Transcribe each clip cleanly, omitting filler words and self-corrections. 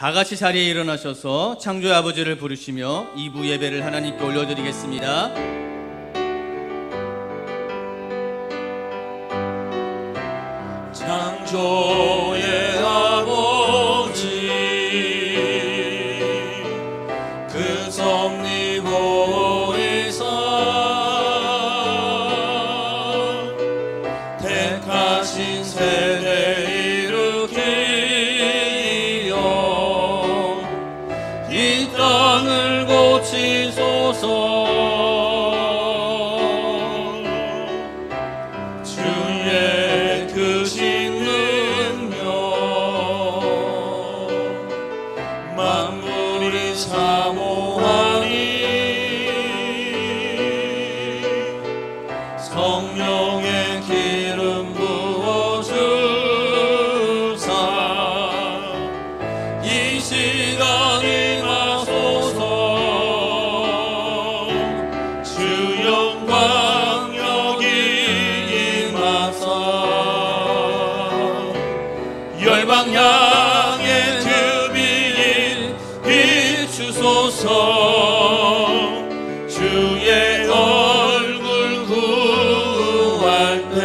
다 같이 자리에 일어나셔서 창조의 아버지를 부르시며 2부 예배를 하나님께 올려드리겠습니다. 창조의 아버지 그 섭리 보이사 택하신 세대 일으키어 이 땅을 고치소서. 주의 크신 능력 만물이 사모하니 성령의 기름 부어주사 이 시간 임하소서. 주 영광 여기 임하사 열방 향해 그 빛 비추소서. 주의 얼굴 구할 때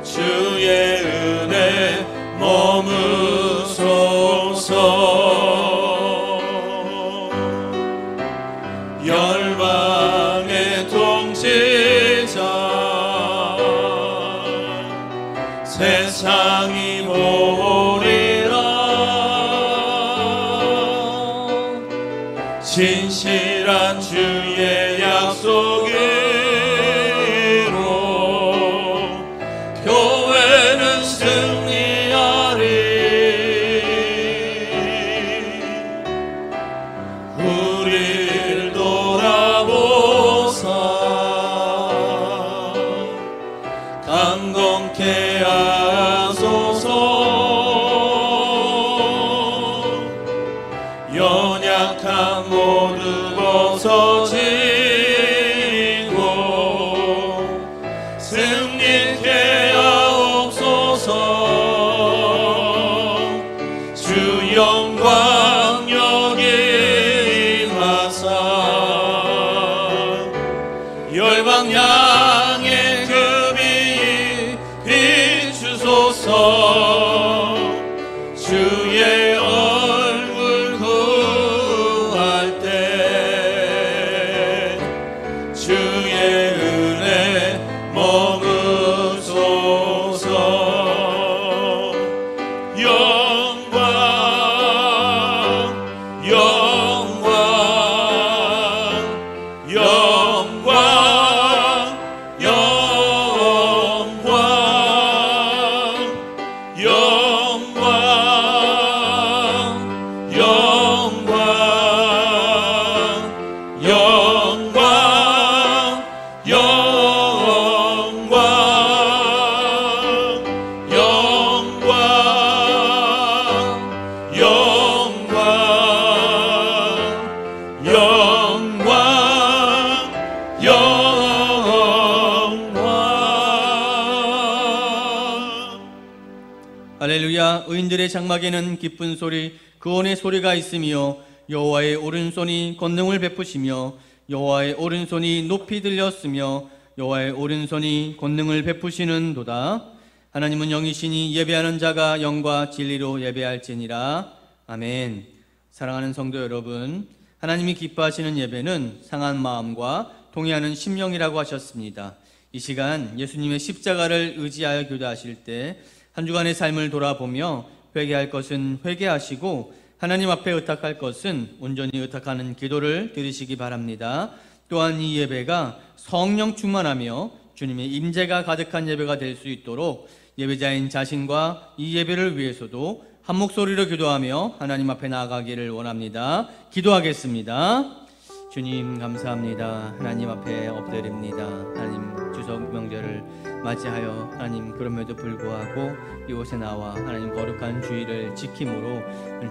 주의 은혜 머무소서. 열방의 통치자 세상이 보리라. 진실한 주의 약속으로 교회는 승리하리. 우릴 돌아보사 강건케 하소서. 연약한 모두 벗어지고 승리케 하옵소서. 주 영광 여기 임하사 열방 향해 그 빛 비추소서. 주의 얼굴 구할 때 주의 은혜 머무소서. 영광 영광 영광 영광 영광 영광 영광 영광 영광 영광 영광 영광. 할렐루야. 의인들의 장막에는 기쁜 소리 구원의 소리가 있으며 여호와의 오른손이 권능을 베푸시며 여호와의 오른손이 높이 들렸으며 여호와의 오른손이 권능을 베푸시는도다. 하나님은 영이시니 예배하는 자가 영과 진리로 예배할지니라. 아멘. 사랑하는 성도 여러분, 하나님이 기뻐하시는 예배는 상한 마음과 동의하는 심령이라고 하셨습니다. 이 시간 예수님의 십자가를 의지하여 기도하실 때 한 주간의 삶을 돌아보며 회개할 것은 회개하시고 하나님 앞에 의탁할 것은 온전히 의탁하는 기도를 드리시기 바랍니다. 또한 이 예배가 성령 충만하며 주님의 임재가 가득한 예배가 될 수 있도록 예배자인 자신과 이 예배를 위해서도 한 목소리로 기도하며 하나님 앞에 나아가기를 원합니다. 기도하겠습니다. 주님 감사합니다. 하나님 앞에 엎드립니다. 하나님 추석 명절을 맞이하여 하나님 그럼에도 불구하고 이곳에 나와 하나님 거룩한 주일을 지킴으로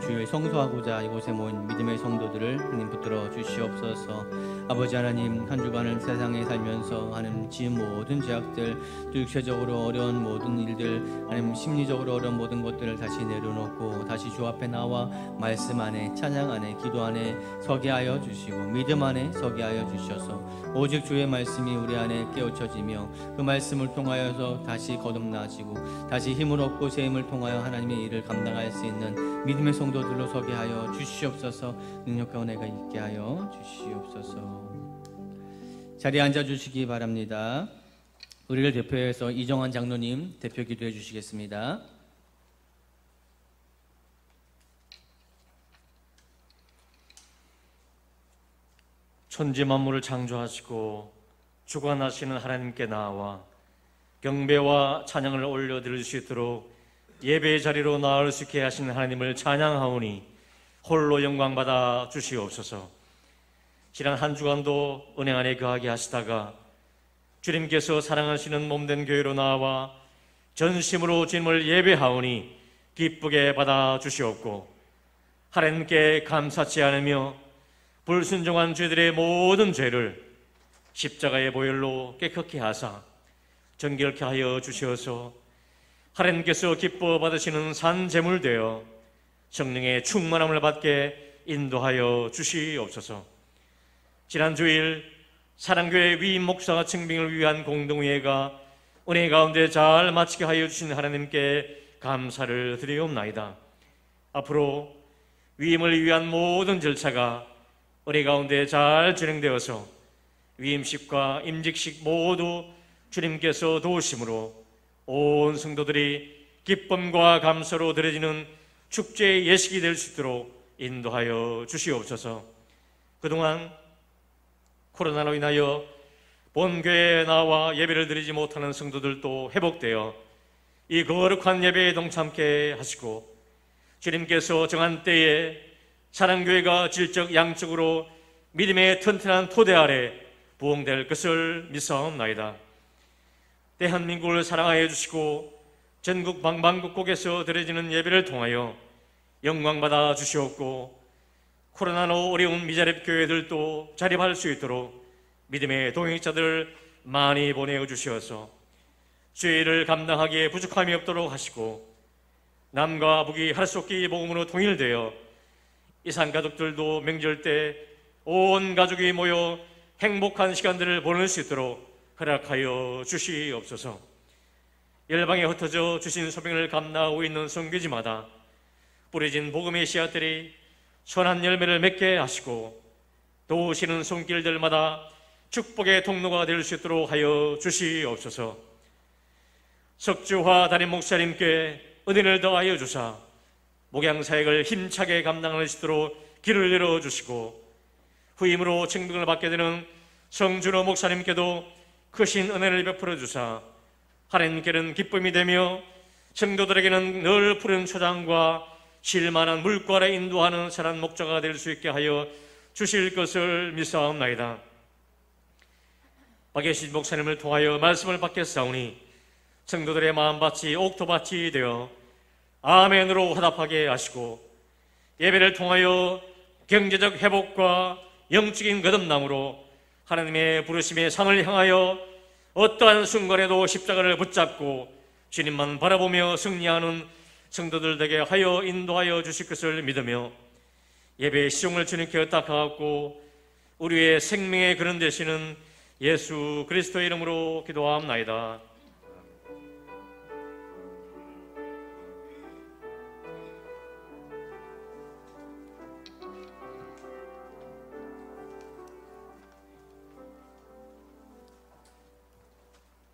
주일 성수하고자 이곳에 모인 믿음의 성도들을 하나님 붙들어 주시옵소서. 아버지 하나님, 한 주간을 세상에 살면서 하나님 지은 모든 죄악들, 또 육체적으로 어려운 모든 일들, 하나님 심리적으로 어려운 모든 것들을 다시 내려놓고 다시 주 앞에 나와 말씀 안에, 찬양 안에, 기도 안에 서게 하여 주시고 믿음 안에 서게 하여 주셔서 오직 주의 말씀이 우리 안에 깨우쳐지며 그 말씀을 통하여서 다시 거듭나지고 다시 힘을 얻고 새 힘을 통하여 하나님의 일을 감당할 수 있는 믿음의 성도들로 서게 하여 주시옵소서. 능력과 은혜가 있게 하여 주시옵소서. 자리에 앉아 주시기 바랍니다. 우리를 대표해서 이정환 장로님 대표 기도해 주시겠습니다. 천지 만물을 창조하시고 주관하시는 하나님께 나아와 경배와 찬양을 올려드릴 수 있도록 예배의 자리로 나올 수 있게 하시는 하나님을 찬양하오니 홀로 영광받아 주시옵소서. 지난 한 주간도 은혜 안에 거하게 하시다가 주님께서 사랑하시는 몸된 교회로 나와 전심으로 주님을 예배하오니 기쁘게 받아 주시옵고 하나님께 감사치 않으며 불순종한 죄들의 모든 죄를 십자가의 보혈로 깨끗게 하사 정결케 하여 주시어서 하나님께서 기뻐 받으시는 산 제물 되어 성령의 충만함을 받게 인도하여 주시옵소서. 지난 주일 사랑교회 위임 목사 증빙을 위한 공동회의가 은혜 가운데 잘 마치게 하여 주신 하나님께 감사를 드리옵나이다. 앞으로 위임을 위한 모든 절차가 은혜 가운데 잘 진행되어서 위임식과 임직식 모두 주님께서 도우심으로 온 성도들이 기쁨과 감사로 드려지는 축제의 예식이 될 수 있도록 인도하여 주시옵소서. 그동안 코로나로 인하여 본교회에 나와 예배를 드리지 못하는 성도들도 회복되어 이 거룩한 예배에 동참케 하시고 주님께서 정한 때에 사랑교회가 질적 양적으로 믿음의 튼튼한 토대 아래 부흥될 것을 믿사옵나이다. 대한민국을 사랑하여 주시고 전국 방방곡곡에서 드려지는 예배를 통하여 영광받아 주시옵고 코로나로 어려운 미자립 교회들도 자립할 수 있도록 믿음의 동역자들을 많이 보내어 주시어서 죄를 감당하기에 부족함이 없도록 하시고 남과 북이 하루속히 복음으로 통일되어 이산 가족들도 명절 때 온 가족이 모여 행복한 시간들을 보낼 수 있도록 허락하여 주시옵소서. 열방에 흩어져 주신 소명을 감당하고 있는 선교지마다 뿌려진 복음의 씨앗들이 선한 열매를 맺게 하시고 도우시는 손길들마다 축복의 통로가 될 수 있도록 하여 주시옵소서. 석주화 담임 목사님께 은혜를 더하여 주사 목양사역을 힘차게 감당할 수 있도록 길을 열어주시고 후임으로 증빙을 받게 되는 성준호 목사님께도 크신 은혜를 베풀어 주사 하나님께는 기쁨이 되며 성도들에게는 늘 푸른 초장과 쉴만한 물가에 인도하는 선한 목자가 될 수 있게 하여 주실 것을 믿사옵나이다. 박예신 목사님을 통하여 말씀을 받겠사오니 성도들의 마음밭이 옥토밭이 되어 아멘으로 화답하게 하시고 예배를 통하여 경제적 회복과 영적인 거듭남으로 하나님의 부르심의 상을 향하여 어떠한 순간에도 십자가를 붙잡고 주님만 바라보며 승리하는 성도들 되게 하여 인도하여 주실 것을 믿으며 예배의 시종을 주님께 의탁하옵고 우리의 생명의 근원 되시는 예수 그리스도의 이름으로 기도하옵나이다.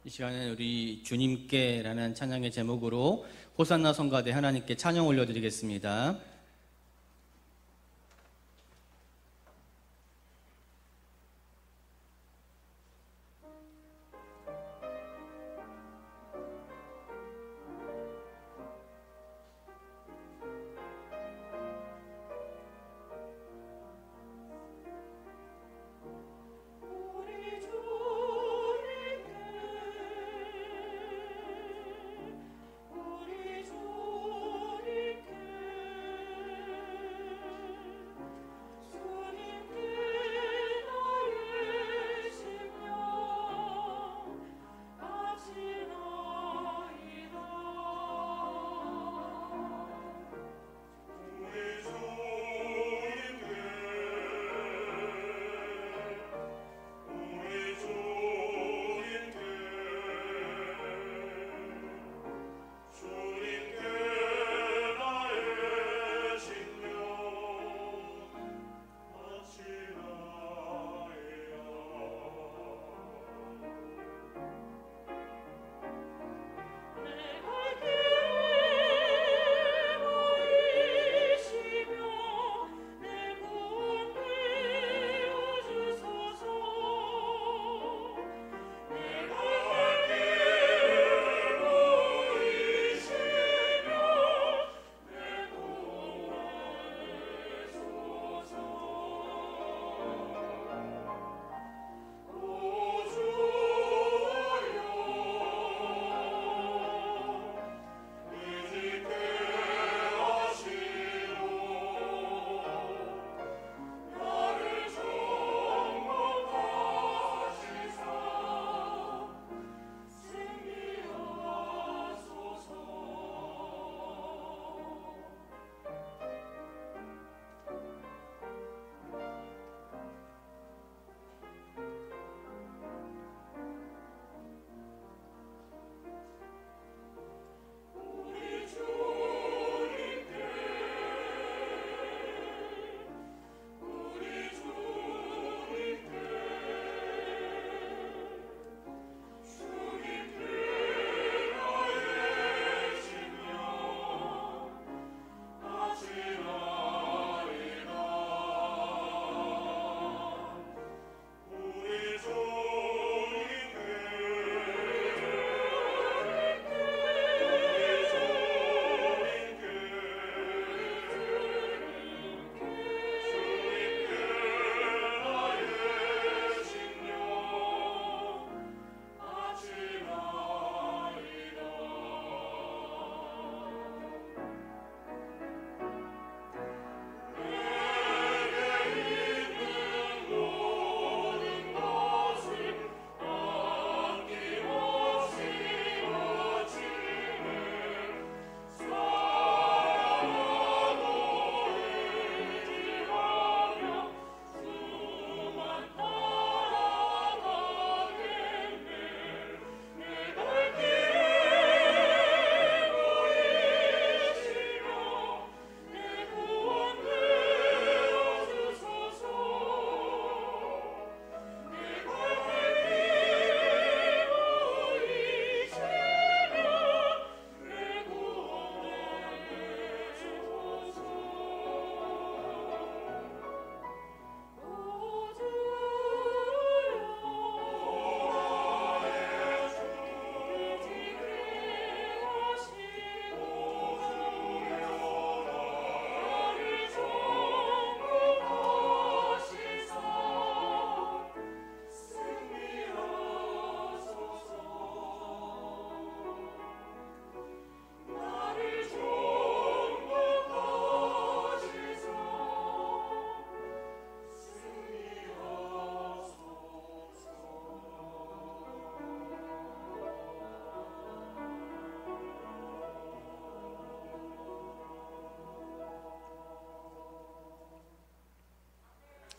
이 시간에 우리 주님께라는 찬양의 제목으로 호산나 성가대 하나님께 찬양 올려드리겠습니다.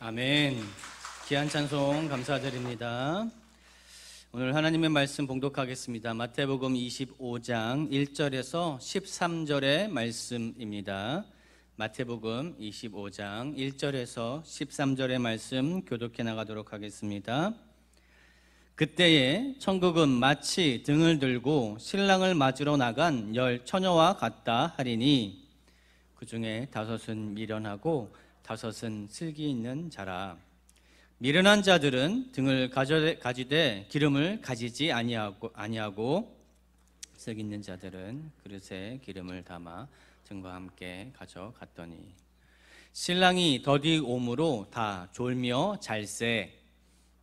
아멘. 귀한 찬송 감사드립니다. 오늘 하나님의 말씀 봉독하겠습니다. 마태복음 25장 1절에서 13절의 말씀입니다. 마태복음 25장 1절에서 13절의 말씀 교독해 나가도록 하겠습니다. 그때에 천국은 마치 등을 들고 신랑을 맞으러 나간 10 처녀와 같다 하리니 그 중에 5은 미련하고 5은 슬기 있는 자라. 미련한 자들은 등을 가지되 기름을 가지지 아니하고 슬기 있는 자들은 그릇에 기름을 담아 등과 함께 가져갔더니 신랑이 더디 오므로 다 졸며 잘세.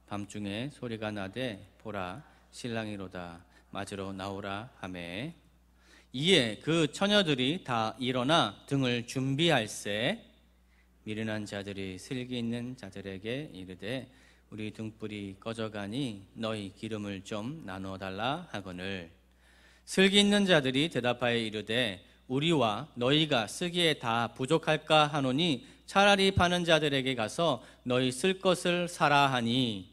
밤중에 소리가 나되 보라 신랑이로다 맞으러 나오라 하매 이에 그 처녀들이 다 일어나 등을 준비할세. 미련한 자들이 슬기 있는 자들에게 이르되 우리 등불이 꺼져가니 너희 기름을 좀 나누어 달라 하거늘 슬기 있는 자들이 대답하여 이르되 우리와 너희가 쓰기에 다 부족할까 하노니 차라리 파는 자들에게 가서 너희 쓸 것을 사라 하니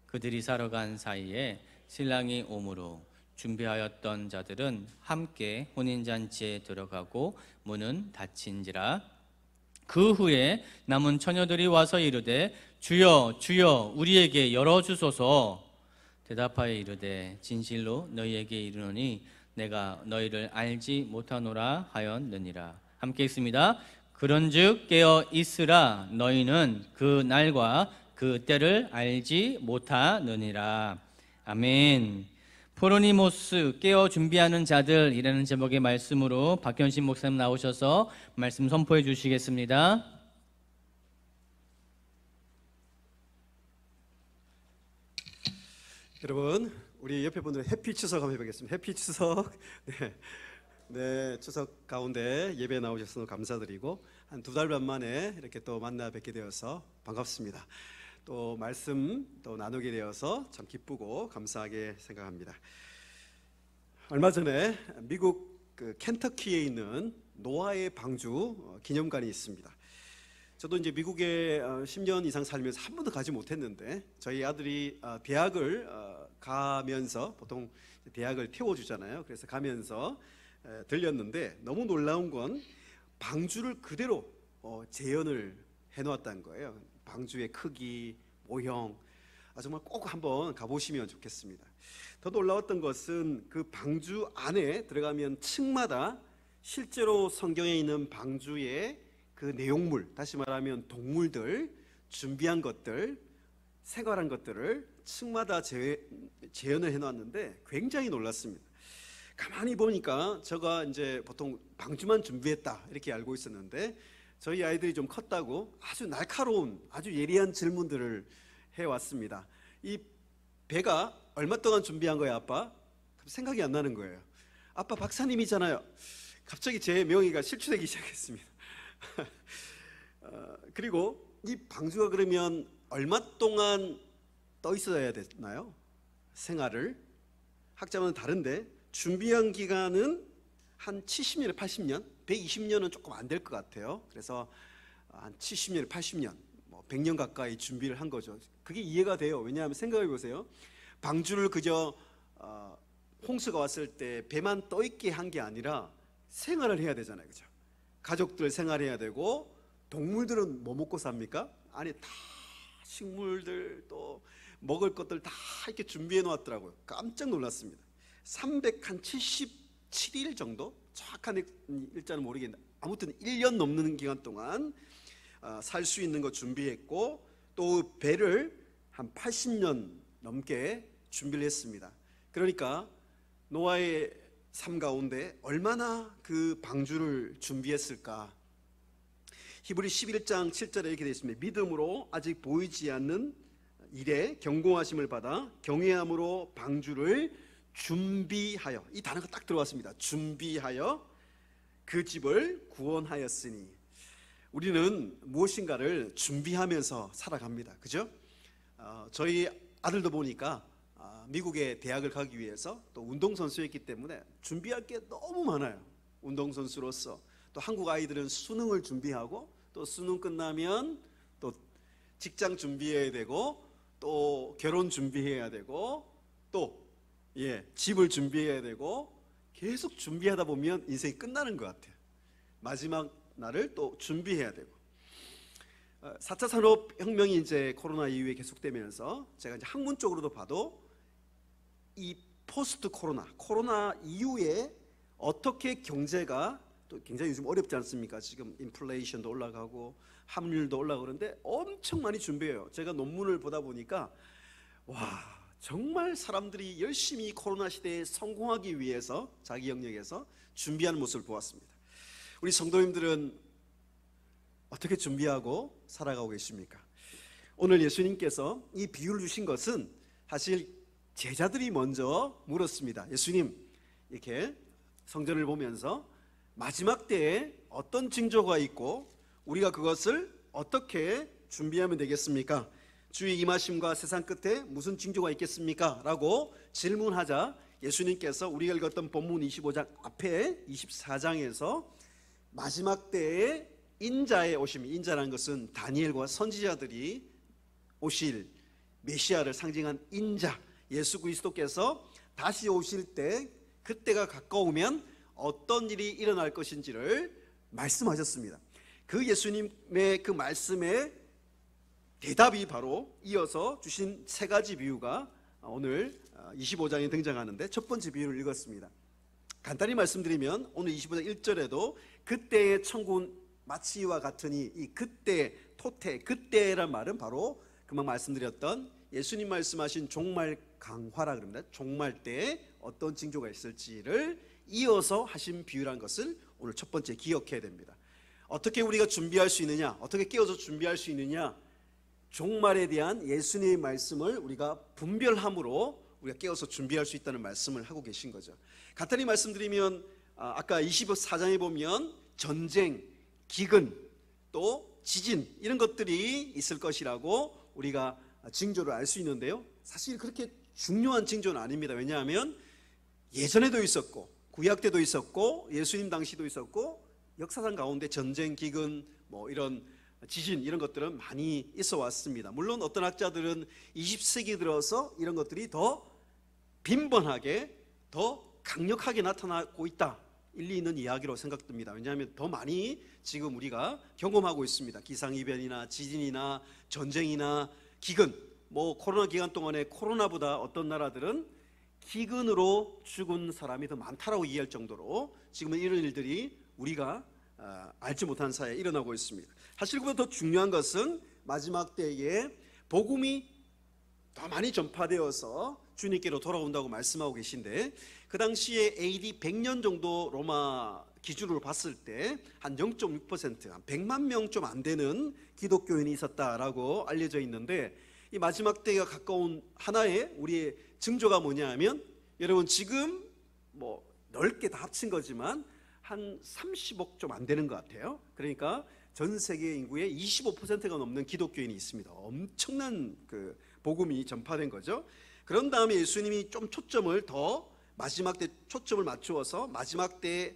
그들이 사러 간 사이에 신랑이 오므로 준비하였던 자들은 함께 혼인잔치에 들어가고 문은 닫힌지라. 그 후에 남은 처녀들이 와서 이르되 주여 주여 우리에게 열어주소서. 대답하여 이르되 진실로 너희에게 이르노니 내가 너희를 알지 못하노라 하였느니라. 함께 읽습니다. 그런즉 깨어 있으라. 너희는 그 날과 그 때를 알지 못하느니라. 아멘. 포로니모스 깨어 준비하는 자들이라는 제목의 말씀으로 박현신 목사님 나오셔서 말씀 선포해 주시겠습니다. 여러분, 우리 옆에 분들 해피 추석 한번 해보겠습니다. 해피 추석. 네, 추석 가운데 예배 나오셔서 감사드리고 한 2달 반 만에 이렇게 또 만나 뵙게 되어서 반갑습니다. 또 말씀 또 나누게 되어서 참 기쁘고 감사하게 생각합니다. 얼마 전에 미국 켄터키에 있는 노아의 방주 기념관이 있습니다. 저도 이제 미국에 10년 이상 살면서 한 번도 가지 못했는데 저희 아들이 대학을 가면서 보통 대학을 태워주잖아요. 그래서 가면서 들렸는데 너무 놀라운 건 방주를 그대로 재현을 해놓았다는 거예요. 방주의 크기, 모형, 정말 꼭 한번 가보시면 좋겠습니다. 더 놀라웠던 것은 그 방주 안에 들어가면 층마다 실제로 성경에 있는 방주의 그 내용물, 다시 말하면 동물들, 준비한 것들, 생활한 것들을 층마다 재현을 해놨는데 굉장히 놀랐습니다. 가만히 보니까 제가 이제 보통 방주만 준비했다 이렇게 알고 있었는데 저희 아이들이 좀 컸다고 아주 날카로운 아주 예리한 질문들을 해왔습니다. 이 배가 얼마 동안 준비한 거야 아빠? 생각이 안 나는 거예요. 아빠 박사님이잖아요. 갑자기 제 명의가 실추되기 시작했습니다. 그리고 이 방주가 그러면 얼마 동안 떠 있어야 되나요? 생활을 학자마다 다른데 준비한 기간은 한 70년, 80년, 120년은 조금 안 될 것 같아요. 그래서 한 70년, 80년, 100년 가까이 준비를 한 거죠. 그게 이해가 돼요. 왜냐하면 생각해 보세요. 방주를 그저 홍수가 왔을 때 배만 떠 있게 한 게 아니라 생활을 해야 되잖아요, 그죠? 가족들 생활해야 되고 동물들은 뭐 먹고 삽니까? 안에 다 식물들 또 먹을 것들 다 이렇게 준비해 놓았더라고요. 깜짝 놀랐습니다. 377일 정도? 정확한 일자는 모르겠는데 아무튼 1년 넘는 기간 동안 살 수 있는 거 준비했고 또 배를 한 80년 넘게 준비를 했습니다. 그러니까 노아의 삶 가운데 얼마나 그 방주를 준비했을까. 히브리 11장 7절에 이렇게 되어 있습니다. 믿음으로 아직 보이지 않는 일에 경고하심을 받아 경외함으로 방주를 준비하여, 이 단어가 딱 들어왔습니다. 준비하여 그 집을 구원하였으니. 우리는 무엇인가를 준비하면서 살아갑니다. 그죠? 저희 아들도 보니까 미국에 대학을 가기 위해서 또 운동선수였기 때문에 준비할 게 너무 많아요. 운동선수로서. 또 한국 아이들은 수능을 준비하고 또 수능 끝나면 또 직장 준비해야 되고, 또 결혼 준비해야 되고, 또 집을 준비해야 되고, 계속 준비하다 보면 인생이 끝나는 것 같아요. 마지막 날을 또 준비해야 되고. 4차 산업혁명이 이제 코로나 이후에 계속되면서 제가 이제 학문 쪽으로도 봐도 이 포스트 코로나 이후에 어떻게 경제가 또 굉장히 요즘 어렵지 않습니까? 지금 인플레이션도 올라가고 환율도 올라가고 그런데 엄청 많이 준비해요. 제가 논문을 보다 보니까 와, 정말 사람들이 열심히 코로나 시대에 성공하기 위해서 자기 영역에서 준비하는 모습을 보았습니다. 우리 성도님들은 어떻게 준비하고 살아가고 계십니까? 오늘 예수님께서 이 비유를 주신 것은 사실 제자들이 먼저 물었습니다. 예수님, 이렇게 성전을 보면서 마지막 때에 어떤 징조가 있고 우리가 그것을 어떻게 준비하면 되겠습니까? 주의 임하심과 세상 끝에 무슨 징조가 있겠습니까? 라고 질문하자 예수님께서 우리가 읽었던 본문 25장 앞에 24장에서 마지막 때에 인자의 오심, 인자라는 것은 다니엘과 선지자들이 오실 메시아를 상징한 인자, 예수 그리스도께서 다시 오실 때 그때가 가까우면 어떤 일이 일어날 것인지를 말씀하셨습니다. 그 예수님의 그 말씀에 대답이 바로 이어서 주신 세 가지 비유가 오늘 25장에 등장하는데, 첫 번째 비유를 읽었습니다. 간단히 말씀드리면 오늘 25장 1절에도 그때의 천국은 마치와 같으니, 이 그때, 토테, 그때란 말은 바로 금방 말씀드렸던 예수님 말씀하신 종말 강화라 그럽니다. 종말 때에 어떤 징조가 있을지를 이어서 하신 비유라는 것을 오늘 첫 번째 기억해야 됩니다. 어떻게 우리가 준비할 수 있느냐, 어떻게 깨어서 준비할 수 있느냐, 종말에 대한 예수님의 말씀을 우리가 분별함으로 우리가 깨어서 준비할 수 있다는 말씀을 하고 계신 거죠. 간단히 말씀드리면 아까 24장에 보면 전쟁, 기근, 또 지진 이런 것들이 있을 것이라고 우리가 징조를 알 수 있는데요, 사실 그렇게 중요한 징조는 아닙니다. 왜냐하면 예전에도 있었고 구약 때도 있었고 예수님 당시도 있었고 역사상 가운데 전쟁, 기근, 뭐 이런 지진 이런 것들은 많이 있어 왔습니다. 물론 어떤 학자들은 20세기 들어서 이런 것들이 더 빈번하게, 더 강력하게 나타나고 있다, 일리 있는 이야기로 생각됩니다. 왜냐하면 더 많이 지금 우리가 경험하고 있습니다. 기상이변이나 지진이나 전쟁이나 기근, 뭐 코로나 기간 동안에 코로나보다 어떤 나라들은 기근으로 죽은 사람이 더 많다라고 이해할 정도로 지금은 이런 일들이 우리가 알지 못한 사이에 일어나고 있습니다. 사실 그보다 더 중요한 것은 마지막 때에 복음이 더 많이 전파되어서 주님께로 돌아온다고 말씀하고 계신데, 그 당시에 AD 100년 정도 로마 기준으로 봤을 때 한 0.6%, 한 100만 명 좀 안 되는 기독교인이 있었다라고 알려져 있는데, 이 마지막 때가 가까운 하나의 우리의 징조가 뭐냐 하면, 여러분 지금 뭐 넓게 다 합친 거지만 한 30억 좀 안 되는 것 같아요. 그러니까 전 세계 인구의 25%가 넘는 기독교인이 있습니다. 엄청난 그 복음이 전파된 거죠. 그런 다음에 예수님이 좀 초점을 더 마지막 때 초점을 맞추어서 마지막 때에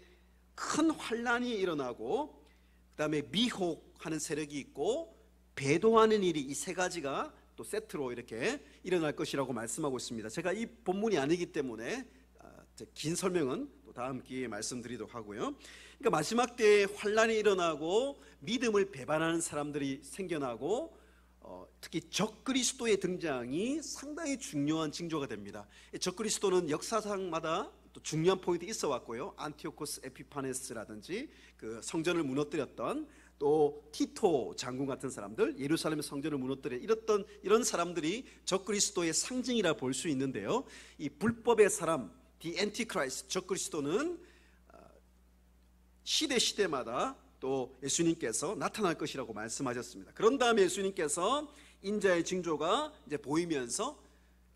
큰 환란이 일어나고, 그 다음에 미혹하는 세력이 있고 배도하는 일이, 이 세 가지가 또 세트로 이렇게 일어날 것이라고 말씀하고 있습니다. 제가 이 본문이 아니기 때문에 긴 설명은 또 다음 기회에 말씀드리도록 하고요. 그러니까 마지막 때에 환란이 일어나고 믿음을 배반하는 사람들이 생겨나고, 특히 적그리스도의 등장이 상당히 중요한 징조가 됩니다. 적그리스도는 역사상마다 또 중요한 포인트 있어 왔고요. 안티오코스 에피파네스라든지 그 성전을 무너뜨렸던, 또 티토 장군 같은 사람들, 예루살렘의 성전을 무너뜨려 이런 사람들이 적그리스도의 상징이라 볼 수 있는데요, 이 불법의 사람, 디 엔티크라이스트, 적그리스도는 시대마다 또 예수님께서 나타날 것이라고 말씀하셨습니다. 그런 다음에 예수님께서 인자의 징조가 이제 보이면서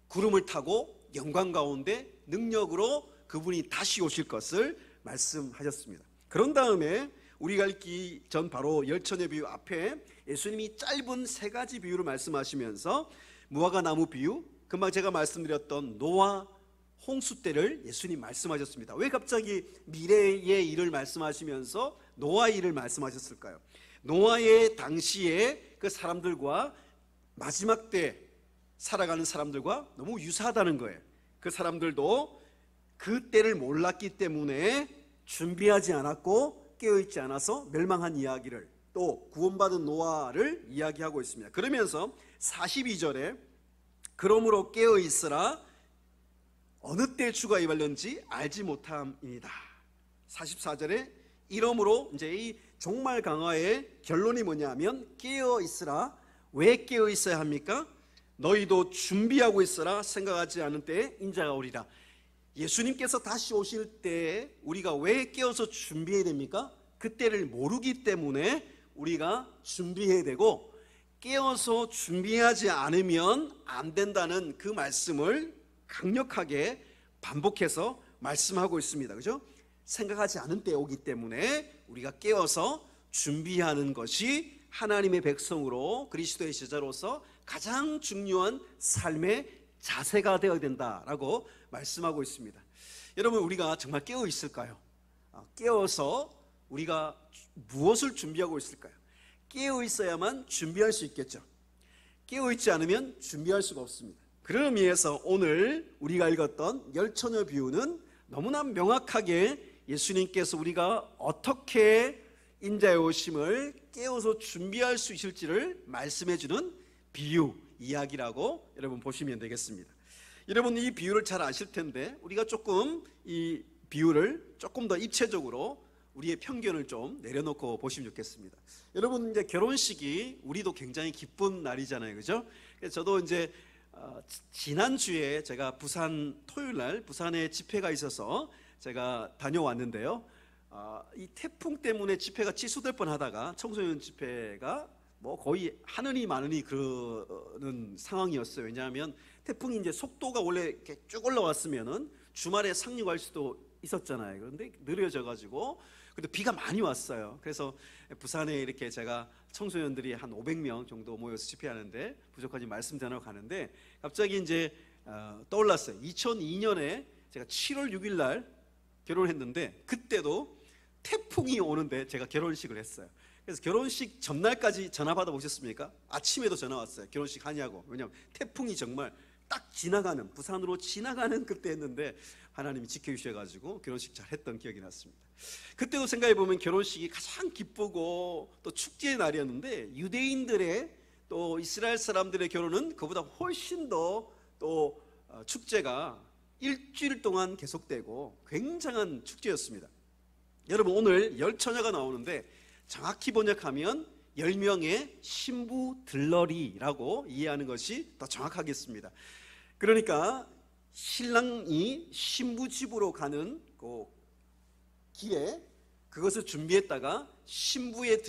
구름을 타고 영광 가운데 능력으로 그분이 다시 오실 것을 말씀하셨습니다. 그런 다음에 우리가 읽기 전 바로 열처녀 비유 앞에 예수님이 짧은 세 가지 비유를 말씀하시면서 무화과 나무 비유, 금방 제가 말씀드렸던 노아 홍수 때를 예수님 말씀하셨습니다. 왜 갑자기 미래의 일을 말씀하시면서 노아의 일을 말씀하셨을까요? 노아의 당시에 그 사람들과 마지막 때 살아가는 사람들과 너무 유사하다는 거예요. 그 사람들도 그 때를 몰랐기 때문에 준비하지 않았고 깨어있지 않아서 멸망한 이야기를, 또 구원받은 노아를 이야기하고 있습니다. 그러면서 42절에 그러므로 깨어있으라 어느 때 주가 임할는지 알지 못함이니이다. 44절에 이러므로 이제 이 종말 강화의 결론이 뭐냐면 깨어있으라. 왜 깨어있어야 합니까? 너희도 준비하고 있으라. 생각하지 않은 때에 인자가 오리라. 예수님께서 다시 오실 때 우리가 왜 깨어서 준비해야 됩니까? 그때를 모르기 때문에 우리가 준비해야 되고, 깨어서 준비하지 않으면 안 된다는 그 말씀을 강력하게 반복해서 말씀하고 있습니다. 그죠? 생각하지 않은 때에 오기 때문에 우리가 깨어서 준비하는 것이 하나님의 백성으로 그리스도의 제자로서 가장 중요한 삶의 자세가 되어야 된다라고 말씀하고 있습니다. 여러분, 우리가 정말 깨어 있을까요? 깨어서 우리가 무엇을 준비하고 있을까요? 깨어 있어야만 준비할 수 있겠죠. 깨어 있지 않으면 준비할 수가 없습니다. 그런 의미에서 오늘 우리가 읽었던 열처녀 비유는 너무나 명확하게 예수님께서 우리가 어떻게 인자의 오심을 깨어서 준비할 수 있을지를 말씀해 주는 비유, 이야기라고 여러분 보시면 되겠습니다. 여러분, 이 비유를 잘 아실 텐데 우리가 조금 이 비유를 조금 더 입체적으로 우리의 편견을 좀 내려놓고 보시면 좋겠습니다. 여러분, 이제 결혼식이 우리도 굉장히 기쁜 날이잖아요, 그죠? 그래서 저도 이제 지난주에 제가 부산 토요일 날 부산에 집회가 있어서 제가 다녀왔는데요. 이 태풍 때문에 집회가 취소될 뻔하다가 청소년 집회가 뭐 거의 하느니 마느니 그러는 상황이었어요. 왜냐하면 태풍이 이제 속도가 원래 이렇게 쭉 올라왔으면은 주말에 상륙할 수도 있었잖아요. 그런데 느려져 가지고, 근데 비가 많이 왔어요. 그래서 부산에 이렇게 제가 청소년들이 한 500명 정도 모여서 집회하는데 부족하지 말씀 전하러 가는데 갑자기 이제 떠올랐어요. 2002년에 제가 7월 6일 날 결혼했는데 그때도 태풍이 오는데 제가 결혼식을 했어요. 그래서 결혼식 전날까지 전화 받아보셨습니까? 아침에도 전화 왔어요. 결혼식 하냐고. 왜냐하면 태풍이 정말 딱 지나가는, 부산으로 지나가는 그때 했는데 하나님이 지켜주셔가지고 결혼식 잘 했던 기억이 났습니다. 그때도 생각해보면 결혼식이 가장 기쁘고 또 축제의 날이었는데 유대인들의 또 이스라엘 사람들의 결혼은 그보다 훨씬 더 또 축제가 일주일 동안 계속되고 굉장한 축제였습니다. 여러분, 오늘 열처녀가 나오는데 정확히 번역하면 10명의 신부 들러리라고 이해하는 것이 더 정확하겠습니다. 그러니까 신랑이 신부 집으로 가는 그 길에 그것을 준비했다가 신부의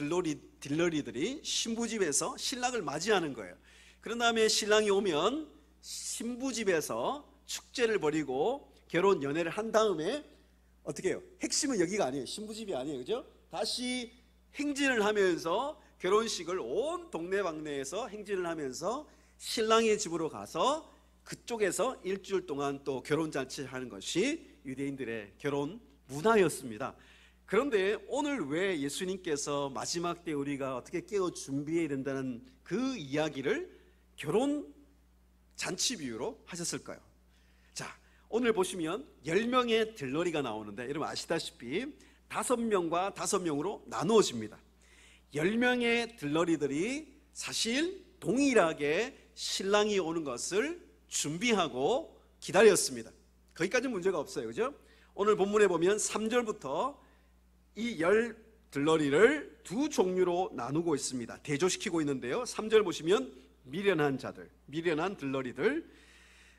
들러리들이 신부 집에서 신랑을 맞이하는 거예요. 그런 다음에 신랑이 오면 신부 집에서 축제를 벌이고 결혼 연애를 한 다음에 어떻게 해요? 핵심은 여기가 아니에요. 신부 집이 아니에요, 그죠? 다시 행진을 하면서 결혼식을 온 동네방네에서 행진을 하면서 신랑의 집으로 가서 그쪽에서 일주일 동안 또 결혼잔치를 하는 것이 유대인들의 결혼 문화였습니다. 그런데 오늘 왜 예수님께서 마지막 때 우리가 어떻게 깨어 준비해야 된다는 그 이야기를 결혼 잔치 비유로 하셨을까요? 자, 오늘 보시면 10명의 들러리가 나오는데 여러분 아시다시피 5명과 5명으로 나누어집니다. 10명의 들러리들이 사실 동일하게 신랑이 오는 것을 준비하고 기다렸습니다. 거기까지는 문제가 없어요, 그죠? 오늘 본문에 보면 3절부터 이 10 들러리를 두 종류로 나누고 있습니다. 대조시키고 있는데요. 3절 보시면 미련한 자들, 미련한 들러리들.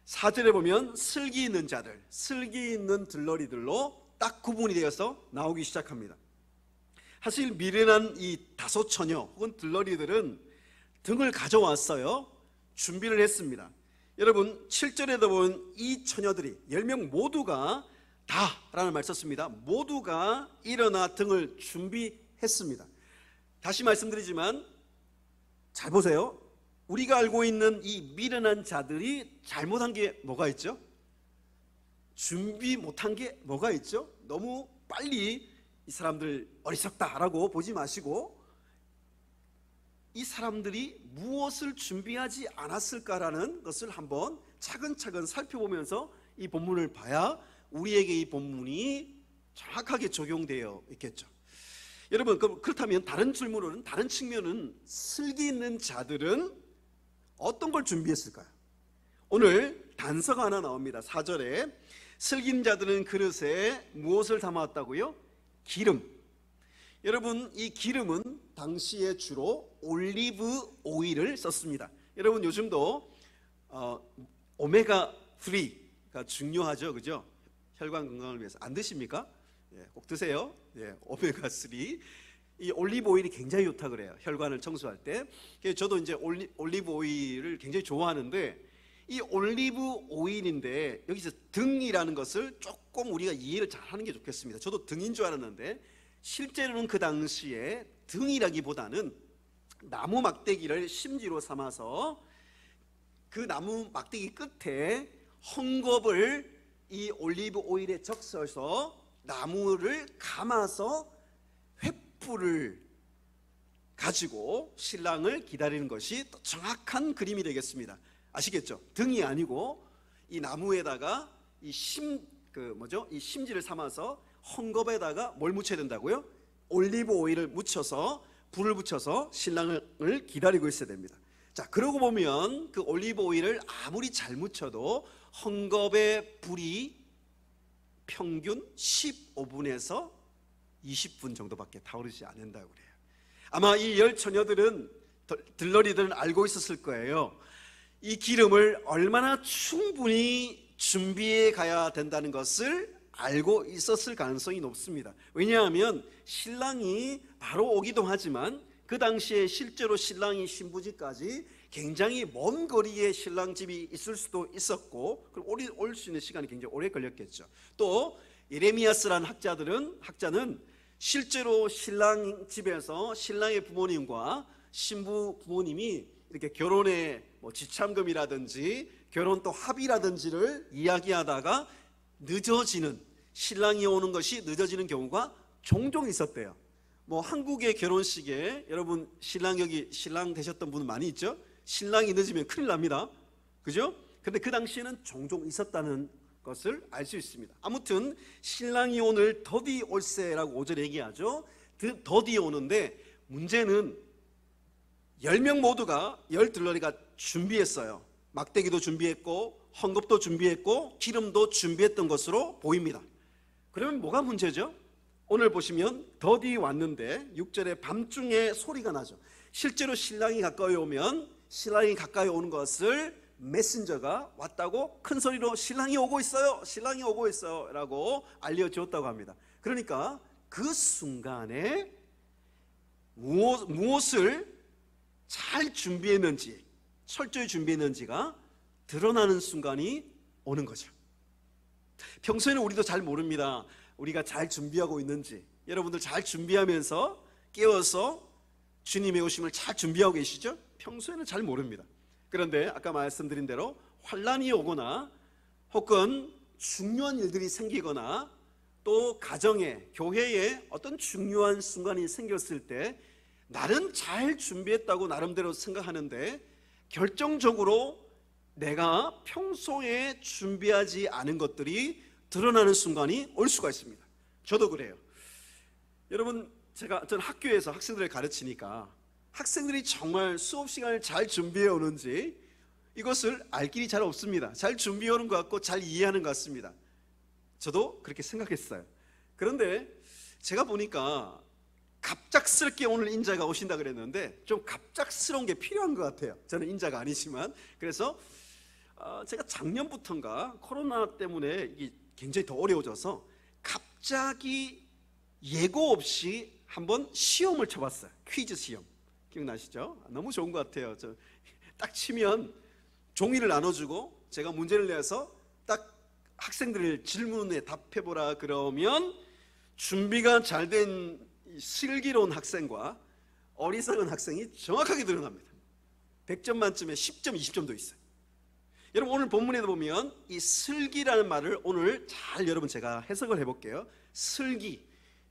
4절에 보면 슬기 있는 자들, 슬기 있는 들러리들로 딱 구분이 되어서 나오기 시작합니다. 사실 미련한 이 5 처녀 혹은 들러리들은 등을 가져왔어요. 준비를 했습니다. 여러분 7절에도 보면 이 처녀들이 10명 모두가 다라는 말 썼습니다. 모두가 일어나 등을 준비했습니다. 다시 말씀드리지만 잘 보세요. 우리가 알고 있는 이 미련한 자들이 잘못한 게 뭐가 있죠? 준비 못한 게 뭐가 있죠? 너무 빨리 이 사람들 어리석다라고 보지 마시고 이 사람들이 무엇을 준비하지 않았을까라는 것을 한번 차근차근 살펴보면서 이 본문을 봐야 우리에게 이 본문이 정확하게 적용되어 있겠죠. 여러분, 그렇다면 다른 질문은, 다른 측면은 슬기 있는 자들은 어떤 걸 준비했을까요? 오늘 단서가 하나 나옵니다. 4절에 슬기 있는 자들은 그릇에 무엇을 담아왔다고요? 기름. 여러분, 이 기름은 당시에 주로 올리브 오일을 썼습니다. 여러분, 요즘도 오메가3가 중요하죠, 그죠? 혈관 건강을 위해서. 안 드십니까? 예, 꼭 드세요. 예, 오메가3. 이 올리브 오일이 굉장히 좋다 그래요. 혈관을 청소할 때. 그래서 저도 이제 올리브 오일을 굉장히 좋아하는데, 이 올리브 오일인데 여기서 등이라는 것을 조금 우리가 이해를 잘 하는 게 좋겠습니다. 저도 등인 줄 알았는데 실제로는 그 당시에 등이라기보다는 나무 막대기를 심지로 삼아서 그 나무 막대기 끝에 헝겊을 이 올리브 오일에 적셔서 나무를 감아서 횃불을 가지고 신랑을 기다리는 것이 또 정확한 그림이 되겠습니다. 아시겠죠? 등이 아니고 이 나무에다가 이 심지를 삼아서 헝겊에다가 뭘 묻혀야 된다고요? 올리브 오일을 묻혀서 불을 붙여서 신랑을 기다리고 있어야 됩니다. 자, 그러고 보면 그 올리브 오일을 아무리 잘 묻혀도 헝겊의 불이 평균 15분에서 20분 정도밖에 타오르지 않는다고 그래요. 아마 이 열 처녀들은, 들러리들은 알고 있었을 거예요. 이 기름을 얼마나 충분히 준비해 가야 된다는 것을 알고 있었을 가능성이 높습니다. 왜냐하면 신랑이 바로 오기도 하지만 그 당시에 실제로 신랑이 신부집까지 굉장히 먼 거리에 신랑 집이 있을 수도 있었고, 그럼 올 수 있는 시간이 굉장히 오래 걸렸겠죠. 또 예레미야스라는 학자는 실제로 신랑 집에서 신랑의 부모님과 신부 부모님이 이렇게 결혼의 지참금이라든지 결혼 또 합의라든지를 이야기하다가 늦어지는, 신랑이 오는 것이 늦어지는 경우가 종종 있었대요. 한국의 결혼식에 여러분 여기 신랑 되셨던 분은 많이 있죠? 신랑이 늦으면 큰일 납니다. 그죠? 근데 그 당시에는 종종 있었다는 것을 알 수 있습니다. 아무튼 신랑이 오늘 더디 올세라고 5절에 얘기하죠. 더디 오는데 문제는 10명 모두가 10들러리가 준비했어요. 막대기도 준비했고 헝겊도 준비했고 기름도 준비했던 것으로 보입니다. 그러면 뭐가 문제죠? 오늘 보시면 더디 왔는데 6절에 밤중에 소리가 나죠. 실제로 신랑이 가까이 오면 신랑이 가까이 오는 것을 메신저가 왔다고 큰 소리로 신랑이 오고 있어요, 신랑이 오고 있어요 라고 알려주었다고 합니다. 그러니까 그 순간에 무엇을 잘 준비했는지, 철저히 준비했는지가 드러나는 순간이 오는 거죠. 평소에는 우리도 잘 모릅니다. 우리가 잘 준비하고 있는지. 여러분들 잘 준비하면서 깨워서 주님의 오심을 잘 준비하고 계시죠? 평소에는 잘 모릅니다. 그런데 아까 말씀드린 대로 환난이 오거나 혹은 중요한 일들이 생기거나 또 가정에, 교회에 어떤 중요한 순간이 생겼을 때 나는 잘 준비했다고 나름대로 생각하는데 결정적으로 내가 평소에 준비하지 않은 것들이 드러나는 순간이 올 수가 있습니다. 저도 그래요. 여러분, 저는 학교에서 학생들을 가르치니까 학생들이 정말 수업 시간을 잘 준비해 오는지 이것을 알 길이 잘 없습니다. 잘 준비해 오는 것 같고 잘 이해하는 것 같습니다. 저도 그렇게 생각했어요. 그런데 제가 보니까 갑작스럽게 오늘 인자가 오신다 그랬는데 좀 갑작스러운 게 필요한 것 같아요. 저는 인자가 아니지만. 그래서 제가 작년부터인가 코로나 때문에 이게 굉장히 더 어려워져서 갑자기 예고 없이 한번 시험을 쳐봤어요. 퀴즈 시험. 기억나시죠? 너무 좋은 것 같아요. 딱 치면 종이를 나눠주고 제가 문제를 내서 딱 학생들을 질문에 답해보라 그러면 준비가 잘 된 슬기로운 학생과 어리석은 학생이 정확하게 드러납니다. 100점 만점에 10점, 20점도 있어요. 여러분, 오늘 본문에도 보면 이 슬기라는 말을 오늘 잘 여러분 제가 해석을 해볼게요. 슬기.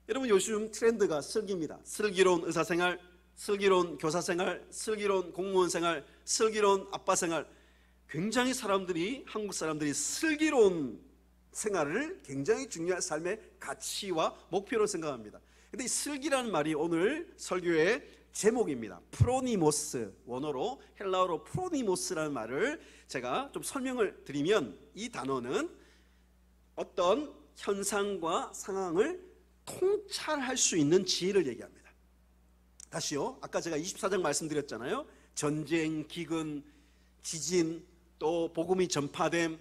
여러분, 요즘 트렌드가 슬기입니다. 슬기로운 의사생활, 슬기로운 교사 생활, 슬기로운 공무원 생활, 슬기로운 아빠 생활. 굉장히 한국 사람들이 슬기로운 생활을 굉장히 중요한 삶의 가치와 목표로 생각합니다. 근데 이 슬기라는 말이 오늘 설교의 제목입니다. 프로니모스, 원어로 헬라어로 프로니모스라는 말을 제가 좀 설명을 드리면, 이 단어는 어떤 현상과 상황을 통찰할 수 있는 지혜를 얘기합니다. 다시요, 아까 제가 24장 말씀드렸잖아요. 전쟁, 기근, 지진, 또 복음이 전파됨,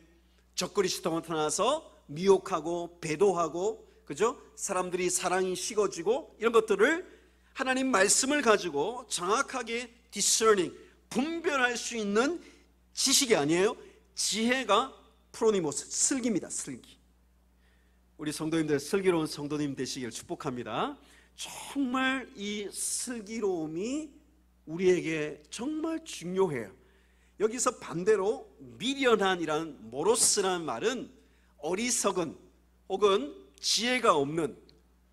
적그리스도가 나타나서 미혹하고 배도하고, 그죠? 사람들이 사랑이 식어지고, 이런 것들을 하나님 말씀을 가지고 정확하게 discerning, 분별할 수 있는 지식이 아니에요. 지혜가 프로니모스, 슬기입니다. 슬기. 우리 성도님들 슬기로운 성도님 되시길 축복합니다. 정말 이 슬기로움이 우리에게 정말 중요해요. 여기서 반대로 미련한이라는 모로스라는 말은 어리석은 혹은 지혜가 없는,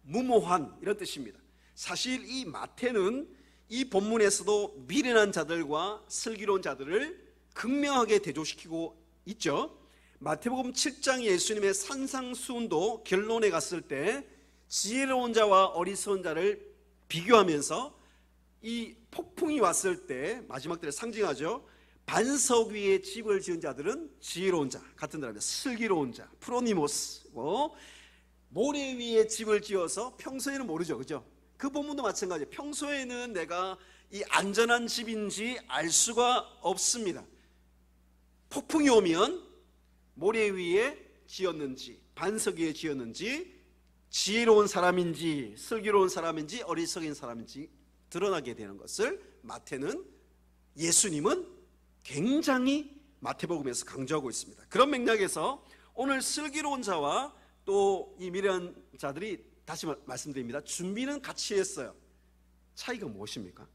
무모한, 이런 뜻입니다. 사실 이 마태는 이 본문에서도 미련한 자들과 슬기로운 자들을 극명하게 대조시키고 있죠. 마태복음 7장 예수님의 산상수훈도 결론에 갔을 때 지혜로운 자와 어리석은 자를 비교하면서 이 폭풍이 왔을 때 마지막 때를 상징하죠. 반석 위에 집을 지은 자들은 지혜로운 자, 같은 사람입니다. 슬기로운 자, 프로니모스고, 모래 위에 집을 지어서 평소에는 모르죠, 그죠? 그 본문도 마찬가지예요. 평소에는 내가 이 안전한 집인지 알 수가 없습니다. 폭풍이 오면 모래 위에 지었는지, 반석 위에 지었는지, 지혜로운 사람인지 슬기로운 사람인지 어리석은 사람인지 드러나게 되는 것을 마태는, 예수님은 굉장히 마태복음에서 강조하고 있습니다. 그런 맥락에서 오늘 슬기로운 자와 또 이 미련한 자들이, 다시 말씀드립니다, 준비는 같이 했어요. 차이가 무엇입니까?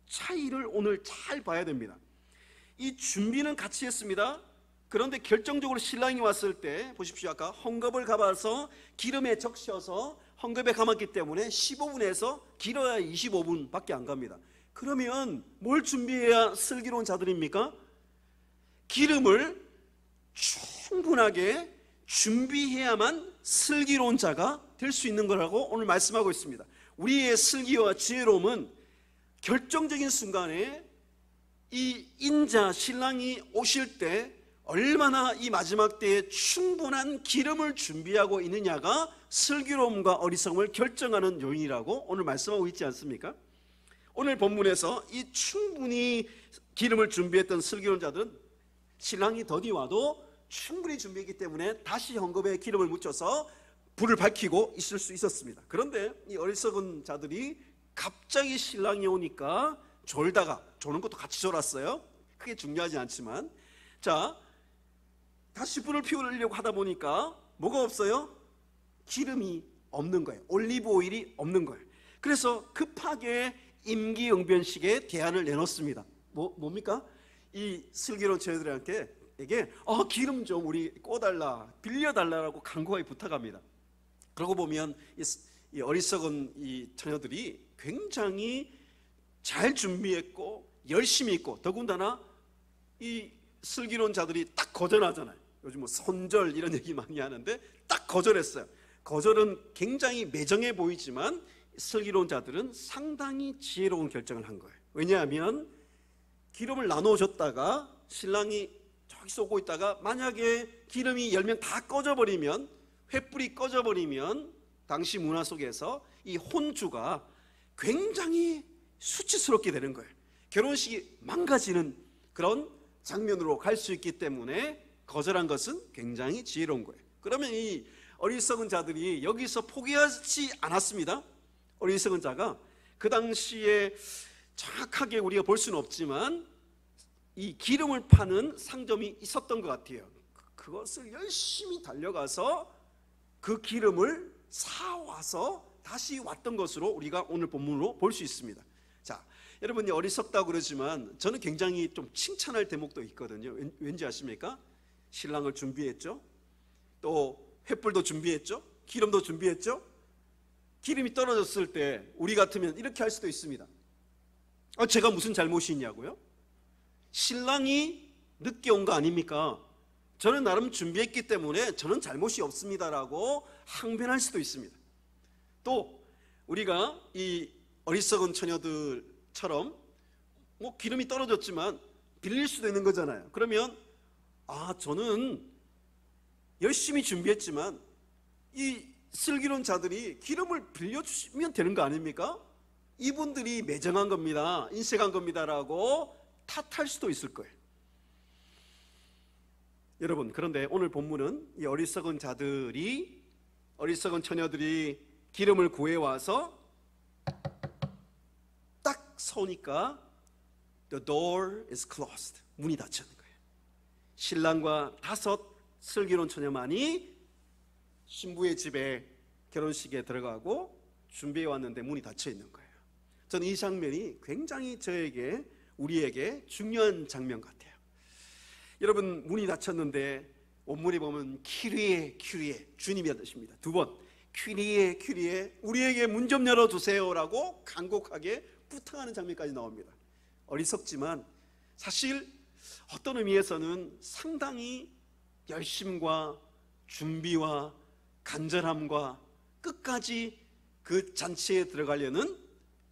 차이를 오늘 잘 봐야 됩니다. 이 준비는 같이 했습니다. 그런데 결정적으로 신랑이 왔을 때 보십시오. 아까 헝겊을 감아서 기름에 적셔서 헝겊에 감았기 때문에 15분에서 길어야 25분밖에 안 갑니다. 그러면 뭘 준비해야 슬기로운 자들입니까? 기름을 충분하게 준비해야만 슬기로운 자가 될 수 있는 거라고 오늘 말씀하고 있습니다. 우리의 슬기와 지혜로움은 결정적인 순간에 이 인자 신랑이 오실 때 얼마나 이 마지막 때에 충분한 기름을 준비하고 있느냐가 슬기로움과 어리석음을 결정하는 요인이라고 오늘 말씀하고 있지 않습니까? 오늘 본문에서 이 충분히 기름을 준비했던 슬기로운 자들은 신랑이 더디 와도 충분히 준비했기 때문에 다시 헝겊에 기름을 묻혀서 불을 밝히고 있을 수 있었습니다. 그런데 이 어리석은 자들이 갑자기 신랑이 오니까 졸다가, 조는 것도 같이 졸았어요. 크게 중요하지 않지만, 자, 다시 불을 피우려고 하다 보니까 뭐가 없어요? 기름이 없는 거예요. 올리브 오일이 없는 거예요. 그래서 급하게 임기응변식에 대안을 내놓습니다. 뭡니까? 이 슬기로운 처녀들에게 기름 좀 우리 꿔달라, 빌려달라라고 간곡하게 부탁합니다. 그러고 보면 이 어리석은 이 처녀들이 굉장히 잘 준비했고 열심히 했고, 더군다나 이 슬기로운 자들이 딱 거절하잖아요. 요즘 뭐 손절 이런 얘기 많이 하는데 딱 거절했어요. 거절은 굉장히 매정해 보이지만 슬기로운 자들은 상당히 지혜로운 결정을 한 거예요. 왜냐하면 기름을 나눠줬다가 신랑이 저기 쏘고 있다가 만약에 기름이 10명 다 꺼져버리면, 횃불이 꺼져버리면 당시 문화 속에서 이 혼주가 굉장히 수치스럽게 되는 거예요. 결혼식이 망가지는 그런 장면으로 갈 수 있기 때문에 거절한 것은 굉장히 지혜로운 거예요. 그러면 이 어리석은 자들이 여기서 포기하지 않았습니다. 어리석은 자가 그 당시에 정확하게 우리가 볼 수는 없지만 이 기름을 파는 상점이 있었던 것 같아요. 그것을 열심히 달려가서 그 기름을 사와서 다시 왔던 것으로 우리가 오늘 본문으로 볼 수 있습니다. 자, 여러분이 어리석다고 그러지만 저는 굉장히 좀 칭찬할 대목도 있거든요. 왠지 아십니까? 신랑을 준비했죠. 또 횃불도 준비했죠. 기름도 준비했죠. 기름이 떨어졌을 때 우리 같으면 이렇게 할 수도 있습니다. 제가 무슨 잘못이 있냐고요? 신랑이 늦게 온 거 아닙니까? 저는 나름 준비했기 때문에 저는 잘못이 없습니다라고 항변할 수도 있습니다. 또 우리가 이 어리석은 처녀들처럼 기름이 떨어졌지만 빌릴 수도 있는 거잖아요. 그러면 저는 열심히 준비했지만 이 슬기로운 자들이 기름을 빌려주시면 되는 거 아닙니까? 이분들이 매정한 겁니다, 인색한 겁니다라고 탓할 수도 있을 거예요. 여러분, 그런데 오늘 본문은 이 어리석은 처녀들이 기름을 구해와서 딱 서니까 The door is closed. 문이 닫혔는 거예요. 신랑과 5 슬기로운 처녀만이 신부의 집에 결혼식에 들어가고 준비해 왔는데 문이 닫혀 있는 거예요. 저는 이 장면이 굉장히 우리에게 중요한 장면 같아요. 여러분, 문이 닫혔는데 원문에 보면 키리에 주님이란 뜻입니다. 2번 키리에 우리에게 문 좀 열어주세요라고 간곡하게 부탁하는 장면까지 나옵니다. 어리석지만 사실 어떤 의미에서는 상당히 열심과 준비와 간절함과 끝까지 그 잔치에 들어가려는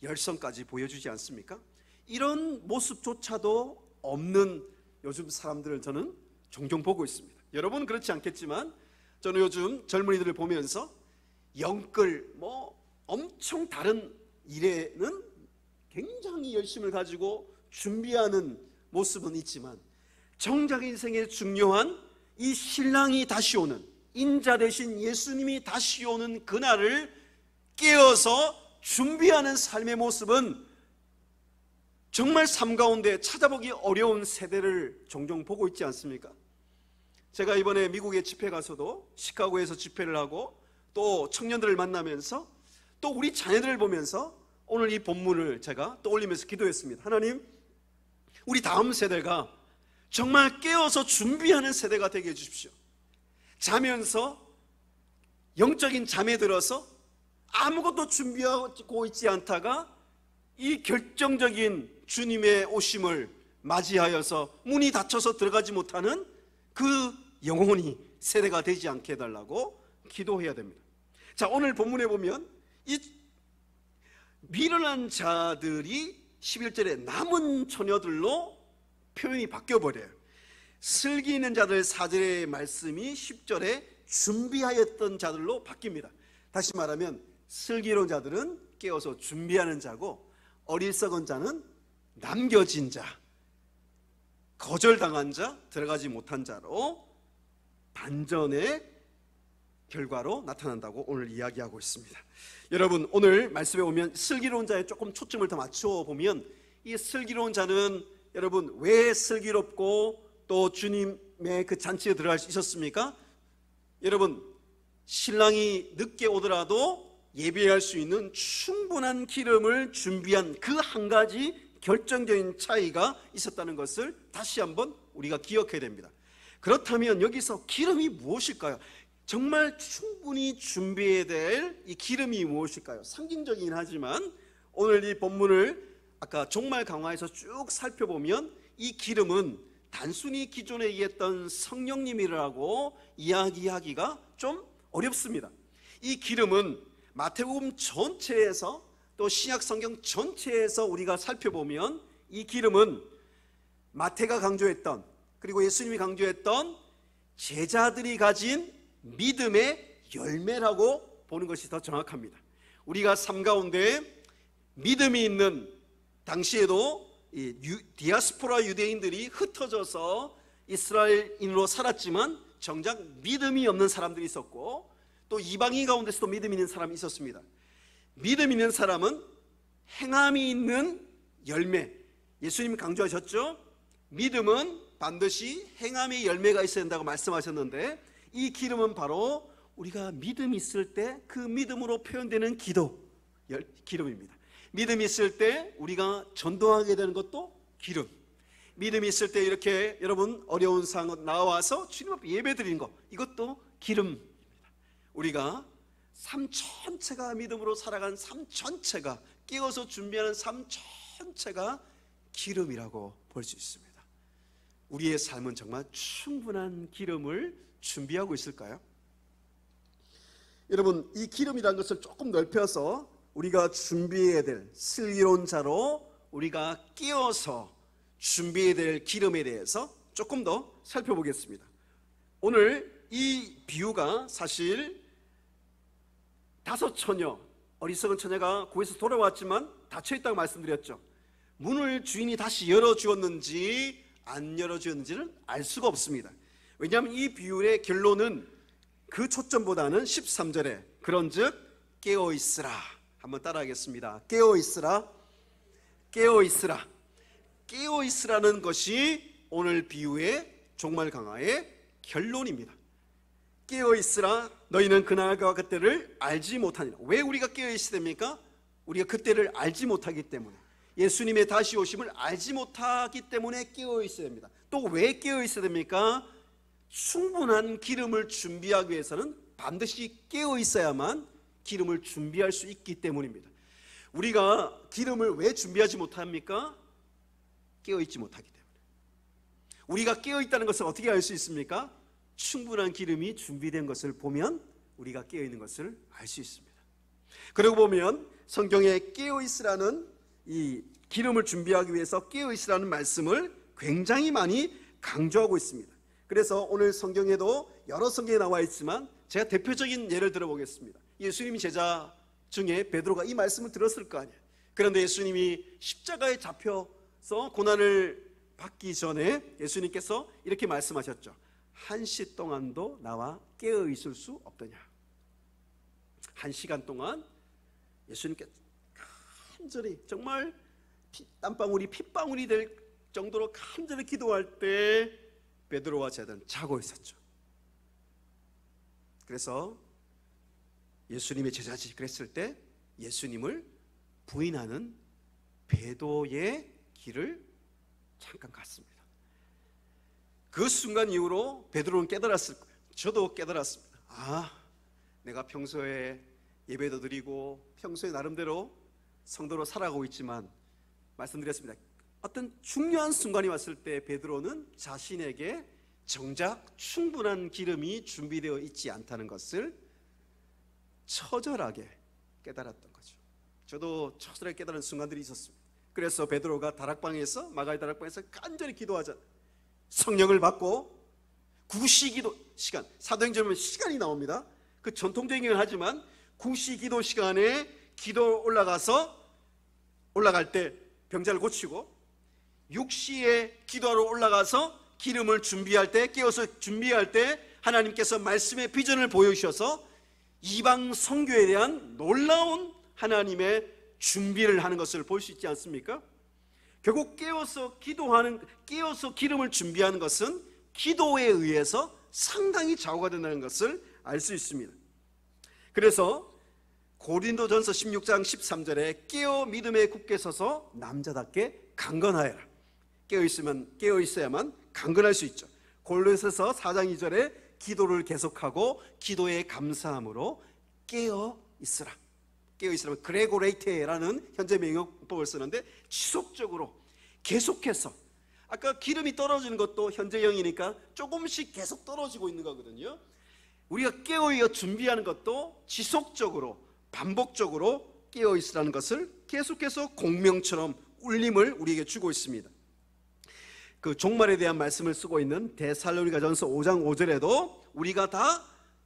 열성까지 보여주지 않습니까? 이런 모습조차도 없는 요즘 사람들을 저는 종종 보고 있습니다. 여러분은 그렇지 않겠지만 저는 요즘 젊은이들을 보면서 영끌 엄청 다른 일에는 굉장히 열심을 가지고 준비하는 모습은 있지만 정작 인생에 중요한 이 신랑이 다시 오는, 인자 대신 예수님이 다시 오는 그날을 깨어서 준비하는 삶의 모습은 정말 삶 가운데 찾아보기 어려운 세대를 종종 보고 있지 않습니까? 제가 이번에 미국에 집회 가서도 시카고에서 집회를 하고 또 청년들을 만나면서 또 우리 자녀들을 보면서 오늘 이 본문을 제가 떠올리면서 기도했습니다. 하나님, 우리 다음 세대가 정말 깨어서 준비하는 세대가 되게 해주십시오. 자면서 영적인 잠에 들어서 아무것도 준비하고 있지 않다가 이 결정적인 주님의 오심을 맞이하여서 문이 닫혀서 들어가지 못하는 그 영혼이 세대가 되지 않게 해달라고 기도해야 됩니다. 자, 오늘 본문에 보면 이 미련한 자들이 11절에 남은 처녀들로 표현이 바뀌어버려요. 슬기 있는 자들 4절의 말씀이 10절에 준비하였던 자들로 바뀝니다. 다시 말하면 슬기로운 자들은 깨어서 준비하는 자고 어리석은 자는 남겨진 자, 거절당한 자, 들어가지 못한 자로 반전의 결과로 나타난다고 오늘 이야기하고 있습니다. 여러분, 오늘 말씀에 보면 슬기로운 자에 조금 초점을 더 맞춰 보면 이 슬기로운 자는 여러분 왜 슬기롭고 또 주님의 그 잔치에 들어갈 수 있었습니까? 여러분, 신랑이 늦게 오더라도 예배할 수 있는 충분한 기름을 준비한 그 한 가지 결정적인 차이가 있었다는 것을 다시 한번 우리가 기억해야 됩니다. 그렇다면 여기서 기름이 무엇일까요? 정말 충분히 준비해야 될 이 기름이 무엇일까요? 상징적이긴 하지만 오늘 이 본문을 아까 종말 강화에서 쭉 살펴보면 이 기름은 단순히 기존에 얘기했던 성령님이라고 이야기하기가 좀 어렵습니다. 이 기름은 마태복음 전체에서 또 신약 성경 전체에서 우리가 살펴보면 이 기름은 마태가 강조했던, 그리고 예수님이 강조했던 제자들이 가진 믿음의 열매라고 보는 것이 더 정확합니다. 우리가 삶 가운데 믿음이 있는, 당시에도 이 디아스포라 유대인들이 흩어져서 이스라엘인으로 살았지만 정작 믿음이 없는 사람들이 있었고 또 이방인 가운데서도 믿음 있는 사람이 있었습니다. 믿음 있는 사람은 행함이 있는 열매, 예수님이 강조하셨죠. 믿음은 반드시 행함의 열매가 있어야 된다고 말씀하셨는데 이 기름은 바로 우리가 믿음이 있을 때 그 믿음으로 표현되는 기름입니다. 믿음이 있을 때 우리가 전도하게 되는 것도 기름, 믿음이 있을 때 이렇게 여러분 어려운 상황 나와서 주님 앞에 예배 드리는 것, 이것도 기름입니다. 우리가 삶 전체가 믿음으로 살아가는 삶 전체가, 깨어서 준비하는 삶 전체가 기름이라고 볼 수 있습니다. 우리의 삶은 정말 충분한 기름을 준비하고 있을까요? 여러분, 이 기름이라는 것을 조금 넓혀서 우리가 준비해야 될 슬기로운 자로 우리가 끼어서 준비해야 될 기름에 대해서 조금 더 살펴보겠습니다. 오늘 이 비유가 사실 5 처녀, 어리석은 처녀가 구에서 돌아왔지만 닫혀있다고 말씀드렸죠. 문을 주인이 다시 열어주었는지 안 열어주었는지는 알 수가 없습니다. 왜냐하면 이 비유의 결론은 그 초점보다는 13절에 그런즉 깨어있으라. 한번 따라하겠습니다. 깨어있으라. 깨어있으라. 깨어있으라는 것이 오늘 비유의 종말 강화의 결론입니다. 깨어있으라. 너희는 그날과 그때를 알지 못하니라. 왜 우리가 깨어있어야 됩니까? 우리가 그때를 알지 못하기 때문에, 예수님의 다시 오심을 알지 못하기 때문에 깨어있어야 됩니다. 또 왜 깨어있어야 됩니까? 충분한 기름을 준비하기 위해서는 반드시 깨어있어야만 기름을 준비할 수 있기 때문입니다. 우리가 기름을 왜 준비하지 못합니까? 깨어있지 못하기 때문에. 우리가 깨어있다는 것을 어떻게 알 수 있습니까? 충분한 기름이 준비된 것을 보면 우리가 깨어있는 것을 알 수 있습니다. 그러고 보면 성경에 깨어있으라는 이 기름을 준비하기 위해서 깨어있으라는 말씀을 굉장히 많이 강조하고 있습니다. 그래서 오늘 성경에도 여러 성경에 나와 있지만 제가 대표적인 예를 들어보겠습니다. 예수님이 제자 중에 베드로가 이 말씀을 들었을 거 아니에요. 그런데 예수님이 십자가에 잡혀서 고난을 받기 전에 예수님께서 이렇게 말씀하셨죠. 1시 동안도 나와 깨어 있을 수 없더냐. 1시간 동안 예수님께 간절히 정말 땀방울이 핏방울이 될 정도로 간절히 기도할 때 베드로와 제자는 자고 있었죠. 그래서 예수님의 제자지 그랬을 때 예수님을 부인하는 베드로의 길을 잠깐 갔습니다. 그 순간 이후로 베드로는 깨달았을 거예요. 저도 깨달았습니다. 내가 평소에 예배도 드리고 평소에 나름대로 성도로 살아가고 있지만 말씀드렸습니다. 어떤 중요한 순간이 왔을 때 베드로는 자신에게 정작 충분한 기름이 준비되어 있지 않다는 것을 처절하게 깨달았던 거죠. 저도 처절하게 깨달은 순간들이 있었습니다. 그래서 베드로가 다락방에서 마가의 다락방에서 간절히 기도하잖아요. 성령을 받고 구시기도 시간, 사도행전 보면 시간이 나옵니다. 그 전통적이긴 하지만 구시기도 시간에 기도 올라갈 때 병자를 고치고 6시에 기도하러 올라가서 기름을 준비할 때 깨어서 준비할 때 하나님께서 말씀의 비전을 보여주셔서 이방 선교에 대한 놀라운 하나님의 준비를 하는 것을 볼 수 있지 않습니까? 결국 깨어서 기름을 준비하는 것은 기도에 의해서 상당히 좌우가 된다는 것을 알 수 있습니다. 그래서 고린도전서 16장 13절에 깨어 믿음에 굳게 서서 남자답게 강건하여라. 깨어있어야만 강건할 수 있죠. 골로새서 4장 2절에 기도를 계속하고 기도에 감사함으로 깨어있으라. 깨어있으라면 그레고레이테라는 현재 명용법을 쓰는데 지속적으로 계속해서, 아까 기름이 떨어지는 것도 현재형이니까 조금씩 계속 떨어지고 있는 거거든요. 우리가 깨어있어 준비하는 것도 지속적으로 반복적으로 깨어있으라는 것을 계속해서 공명처럼 울림을 우리에게 주고 있습니다. 그 종말에 대한 말씀을 쓰고 있는 데살로니가전서 5장 5절에도 우리가 다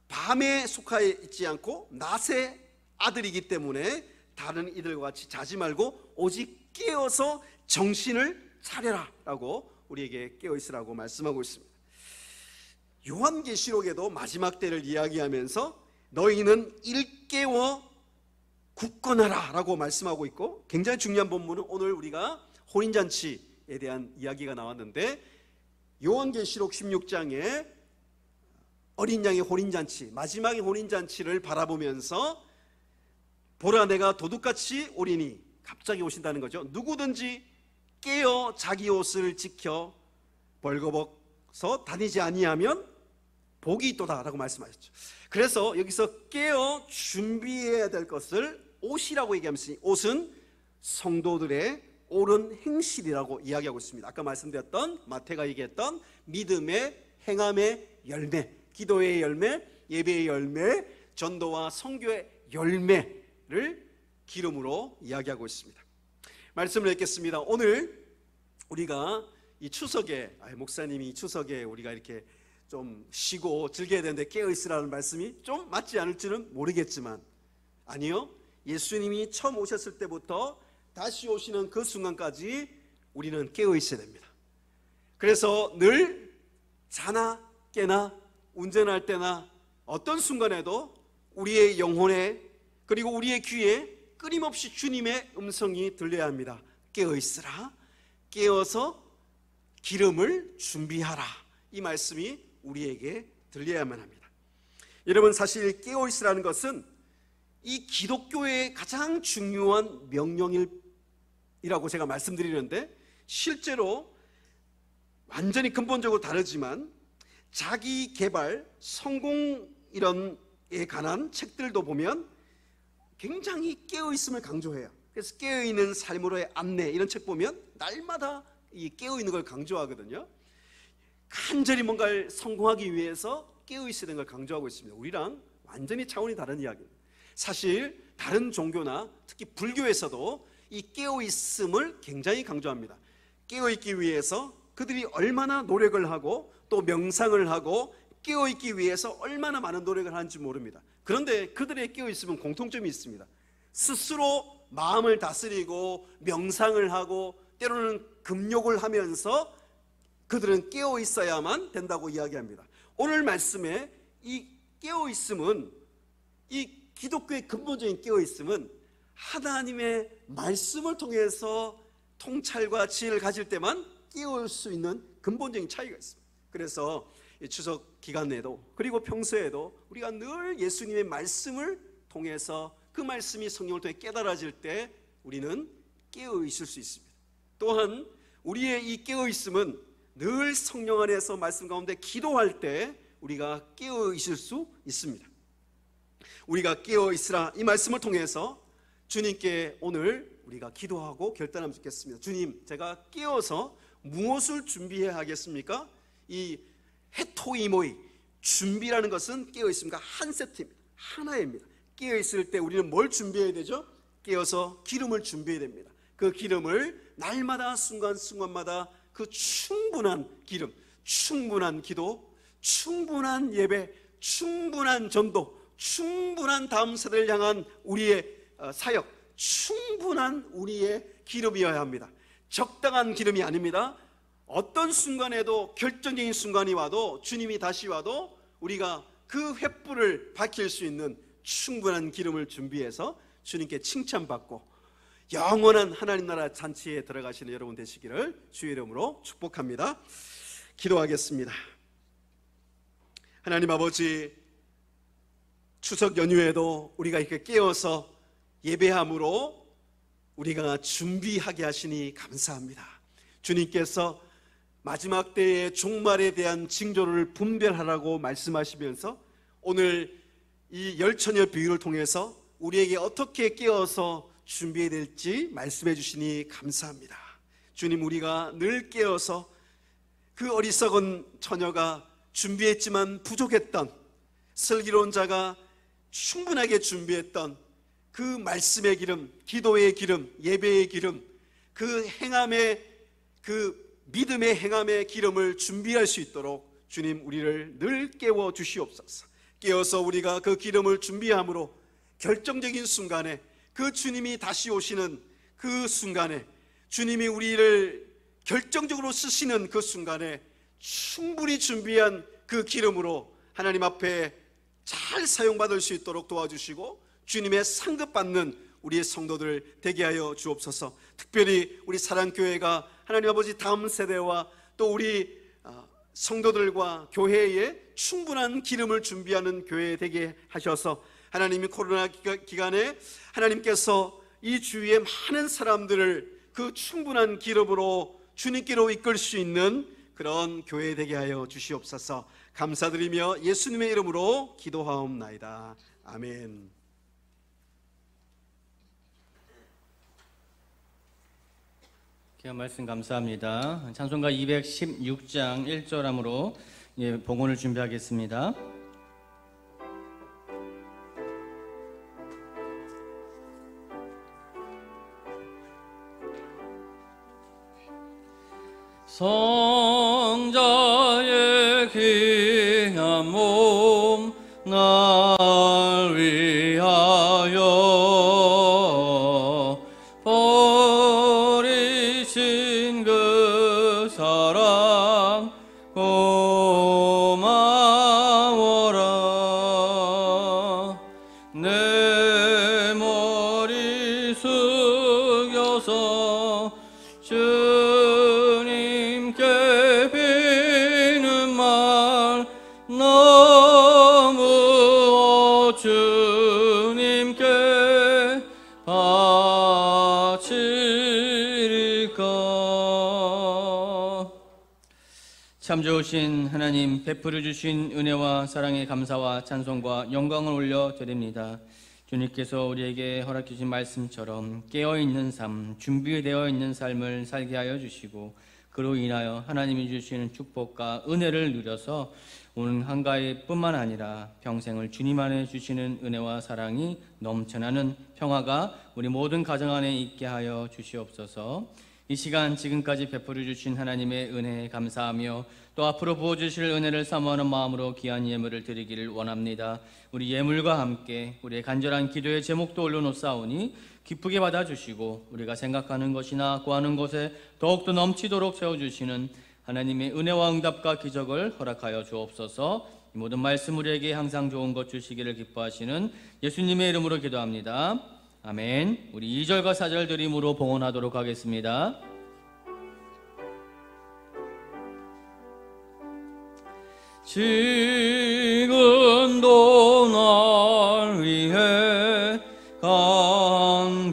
밤에 속하여 있지 않고 낮의 아들이기 때문에 다른 이들과 같이 자지 말고 오직 깨어서 정신을 차려라 라고 우리에게 깨어있으라고 말씀하고 있습니다. 요한계시록에도 마지막 때를 이야기하면서 너희는 일깨워 굳건하라 라고 말씀하고 있고, 굉장히 중요한 본문은 오늘 우리가 혼인잔치에 대한 이야기가 나왔는데 요한계시록 16장에 어린 양의 혼인잔치, 마지막의 혼인잔치를 바라보면서 보라 내가 도둑같이 오리니, 갑자기 오신다는 거죠. 누구든지 깨어 자기 옷을 지켜 벌거벗어 다니지 아니하면 복이 있도다 라고 말씀하셨죠. 그래서 여기서 깨어 준비해야 될 것을 옷이라고 얘기하면서, 옷은 성도들의 옳은 행실이라고 이야기하고 있습니다. 아까 말씀드렸던 마태가 얘기했던 믿음의 행함의 열매, 기도의 열매, 예배의 열매, 전도와 선교의 열매를 기름으로 이야기하고 있습니다. 말씀을 읽겠습니다. 오늘 우리가 이 추석에 목사님이 이 추석에 우리가 이렇게 좀 쉬고 즐겨야 되는데 깨어있으라는 말씀이 좀 맞지 않을지는 모르겠지만, 아니요, 예수님이 처음 오셨을 때부터 다시 오시는 그 순간까지 우리는 깨어있어야 됩니다. 그래서 늘 자나 깨나 운전할 때나 어떤 순간에도 우리의 영혼에 그리고 우리의 귀에 끊임없이 주님의 음성이 들려야 합니다. 깨어있으라, 깨어서 기름을 준비하라, 이 말씀이 우리에게 들려야만 합니다. 여러분, 사실 깨어있으라는 것은 이 기독교의 가장 중요한 명령이라고 제가 말씀드리는데, 실제로 완전히 근본적으로 다르지만 자기 개발, 성공 이런에 관한 책들도 보면 굉장히 깨어있음을 강조해요. 그래서 깨어있는 삶으로의 안내, 이런 책 보면 날마다 이 깨어있는 걸 강조하거든요. 간절히 뭔가를 성공하기 위해서 깨어있어야 되는 걸 강조하고 있습니다. 우리랑 완전히 차원이 다른 이야기입니다. 사실 다른 종교나 특히 불교에서도 이 깨어있음을 굉장히 강조합니다. 깨어있기 위해서 그들이 얼마나 노력을 하고 또 명상을 하고 깨어있기 위해서 얼마나 많은 노력을 하는지 모릅니다. 그런데 그들의 깨어있음은 공통점이 있습니다. 스스로 마음을 다스리고 명상을 하고 때로는 금욕을 하면서 그들은 깨어있어야만 된다고 이야기합니다. 오늘 말씀에 이 깨어있음은, 이 기독교의 근본적인 깨어있음은 하나님의 말씀을 통해서 통찰과 지혜를 가질 때만 깨어올 수 있는 근본적인 차이가 있습니다. 그래서 이 추석 기간 내도 그리고 평소에도 우리가 늘 예수님의 말씀을 통해서 그 말씀이 성령을 통해 깨달아질 때 우리는 깨어 있을 수 있습니다. 또한 우리의 이 깨어 있음은 늘 성령 안에서 말씀 가운데 기도할 때 우리가 깨어 있을 수 있습니다. 우리가 깨어 있으라, 이 말씀을 통해서 주님께 오늘 우리가 기도하고 결단하면 좋겠습니다. 주님, 제가 깨어서 무엇을 준비해야 하겠습니까? 이 헤토이모이, 준비라는 것은 깨어 있습니까? 한 세트입니다. 하나입니다. 깨어 있을 때 우리는 뭘 준비해야 되죠? 깨어서 기름을 준비해야 됩니다. 그 기름을 날마다 순간순간마다 그 충분한 기름, 충분한 기도, 충분한 예배, 충분한 전도, 충분한 다음 세대를 향한 우리의 사역, 충분한 우리의 기름이어야 합니다. 적당한 기름이 아닙니다. 어떤 순간에도, 결정적인 순간이 와도, 주님이 다시 와도 우리가 그 횃불을 밝힐 수 있는 충분한 기름을 준비해서 주님께 칭찬받고 영원한 하나님 나라 잔치에 들어가시는 여러분 되시기를 주의 이름으로 축복합니다. 기도하겠습니다. 하나님 아버지, 추석 연휴에도 우리가 이렇게 깨어서 예배함으로 우리가 준비하게 하시니 감사합니다. 주님께서 마지막 때의 종말에 대한 징조를 분별하라고 말씀하시면서 오늘 이 열처녀 비유를 통해서 우리에게 어떻게 깨어서 준비해야 될지 말씀해 주시니 감사합니다. 주님, 우리가 늘 깨어서 그 어리석은 처녀가 준비했지만 부족했던, 슬기로운 자가 충분하게 준비했던 그 말씀의 기름, 기도의 기름, 예배의 기름, 그 행함의, 그 믿음의 행함의 기름을 준비할 수 있도록 주님, 우리를 늘 깨워 주시옵소서. 깨어서 우리가 그 기름을 준비함으로 결정적인 순간에, 그 주님이 다시 오시는 그 순간에, 주님이 우리를 결정적으로 쓰시는 그 순간에 충분히 준비한 그 기름으로 하나님 앞에 잘 사용받을 수 있도록 도와주시고 주님의 상급받는 우리의 성도들 되게 하여 주옵소서. 특별히 우리 사랑교회가 하나님 아버지 다음 세대와 또 우리 성도들과 교회에 충분한 기름을 준비하는 교회 되게 하셔서 하나님이 코로나 기간에 하나님께서 이 주위에 많은 사람들을 그 충분한 기름으로 주님께로 이끌 수 있는 그런 교회 되게 하여 주시옵소서. 감사드리며 예수님의 이름으로 기도하옵나이다. 아멘. 귀한 말씀 감사합니다. 찬송가 216장 1절함으로 봉헌을 준비하겠습니다. 성자의 귀한 몸 날 위하여 버리신 그 사랑 고마워라. 내 머리 숙여서 주님께 비는 말 너무 주님께 바치리까. 참 좋으신 하나님, 베풀어 주신 은혜와 사랑에 감사와 찬송과 영광을 올려드립니다. 주님께서 우리에게 허락해 주신 말씀처럼 깨어있는 삶, 준비되어 있는 삶을 살게 하여 주시고 그로 인하여 하나님이 주시는 축복과 은혜를 누려서 오늘 한가위 뿐만 아니라 평생을 주님 안에 주시는 은혜와 사랑이 넘쳐나는 평화가 우리 모든 가정 안에 있게 하여 주시옵소서. 이 시간 지금까지 베풀어 주신 하나님의 은혜에 감사하며 또 앞으로 부어주실 은혜를 사모하는 마음으로 귀한 예물을 드리기를 원합니다. 우리 예물과 함께 우리의 간절한 기도의 제목도 올려놓사오니 기쁘게 받아주시고 우리가 생각하는 것이나 구하는 것에 더욱더 넘치도록 채워주시는 하나님의 은혜와 응답과 기적을 허락하여 주옵소서. 이 모든 말씀 우리에게 항상 좋은 것 주시기를 기뻐하시는 예수님의 이름으로 기도합니다. 아멘. 우리 2절과 4절 드림으로 봉헌하도록 하겠습니다. 지금도 날 위해 간구하심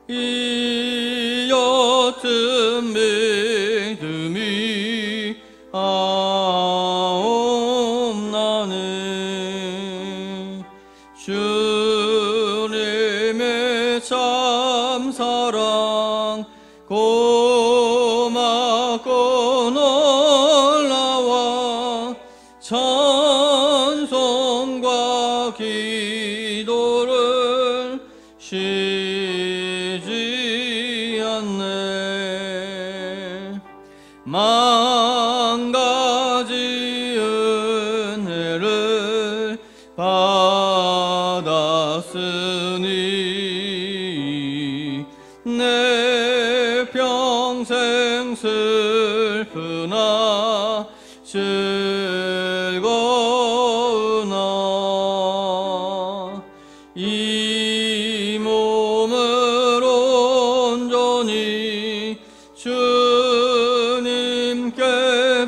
이 옅은 믿음이 아옵나니 주님의 참 사랑 고맙고 놀라워 찬송과 기도를 쉬지 않네. 만 가지 은혜를 받았으니 내 평생 슬프나 즐거우나 이 몸을 온전히 주님께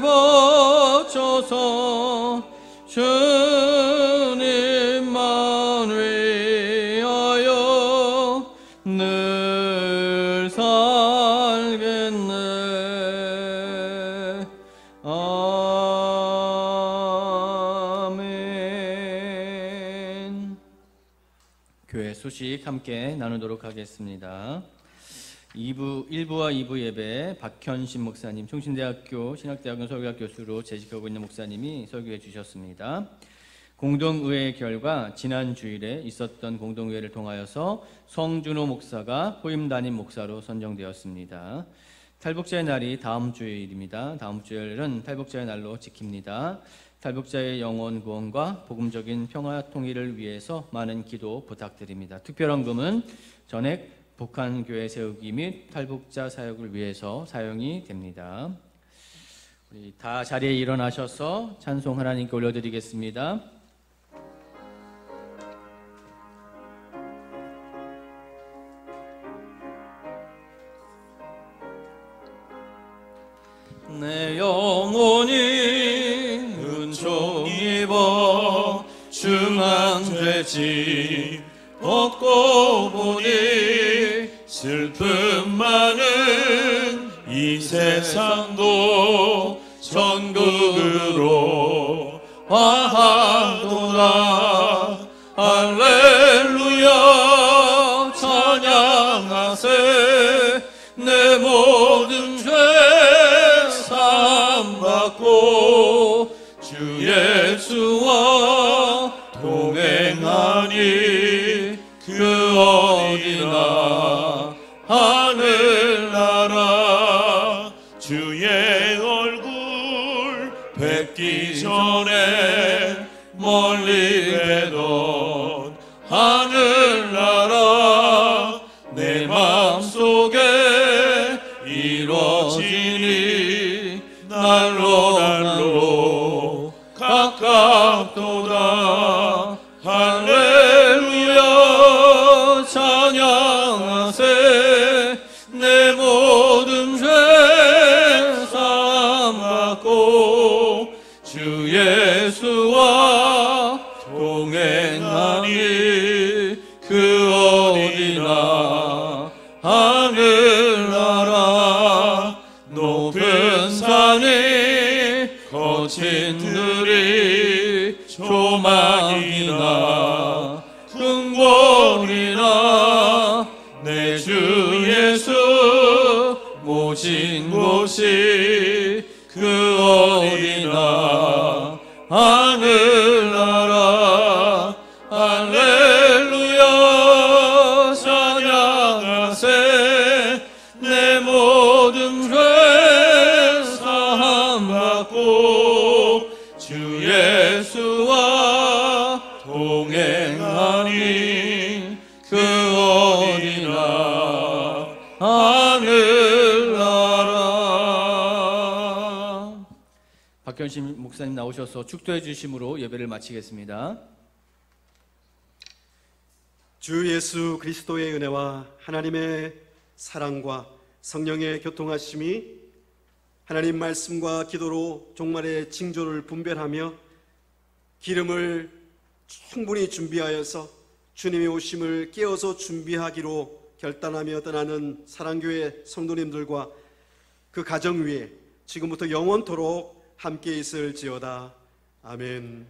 바쳐서 주님만 위하여 늘 살겠네. 아멘. 교회 소식 함께 나누도록 하겠습니다. 1부와 2부 예배 박현신 목사님, 총신대학교 신학대학원 설교학 교수로 재직하고 있는 목사님이 설교해 주셨습니다. 공동의회 결과 지난 주일에 있었던 공동의회를 통하여서 성준호 목사가 후임 담임 목사로 선정되었습니다. 탈북자의 날이 다음 주일입니다. 다음 주일은 탈북자의 날로 지킵니다. 탈북자의 영혼 구원과 복음적인 평화 통일을 위해서 많은 기도 부탁드립니다. 특별헌금은 전액 북한 교회 세우기 및 탈북자 사역을 위해서 사용이 됩니다. 우리 다 자리에 일어나셔서 찬송 하나님께 올려드리겠습니다. 내 영혼이 은총 입어 중한돼지 벗고 보니 슬픔 많은 이 세상도 천국으로 화하노라. 할렐루야 찬양 찬양하세 내 모든 죄 사함받고 주 예수와 동행하니 그 어디나 하늘나라 주의 얼굴 뵙기 전에 멀리 되던 하늘나라 내 마음속에 이루어지니 날로 가깝도다 할렐루야 찬양하세 내 모든 죄 사함받고 주 예수와 동행하니 그 어디나 하늘나라 높은 산이 거친 들이 조망이나 궁궐이나 내 주 예수 모신 곳이 그 어디나 하늘나라 할렐루야 찬양하세 내 모든 죄 사함받고 주 예수와 동행하니 그 어디나 하늘나라. 박현신 목사님 나오셔서 축도해 주심으로 예배를 마치겠습니다. 주 예수 그리스도의 은혜와 하나님의 사랑과 성령의 교통하심이 하나님 말씀과 기도로 종말의 징조를 분별하며 기름을 충분히 준비하여서 주님의 오심을 깨어서 준비하기로 결단하며 떠나는 사랑교회 성도님들과 그 가정 위에 지금부터 영원토록 함께 있을지어다. 아멘.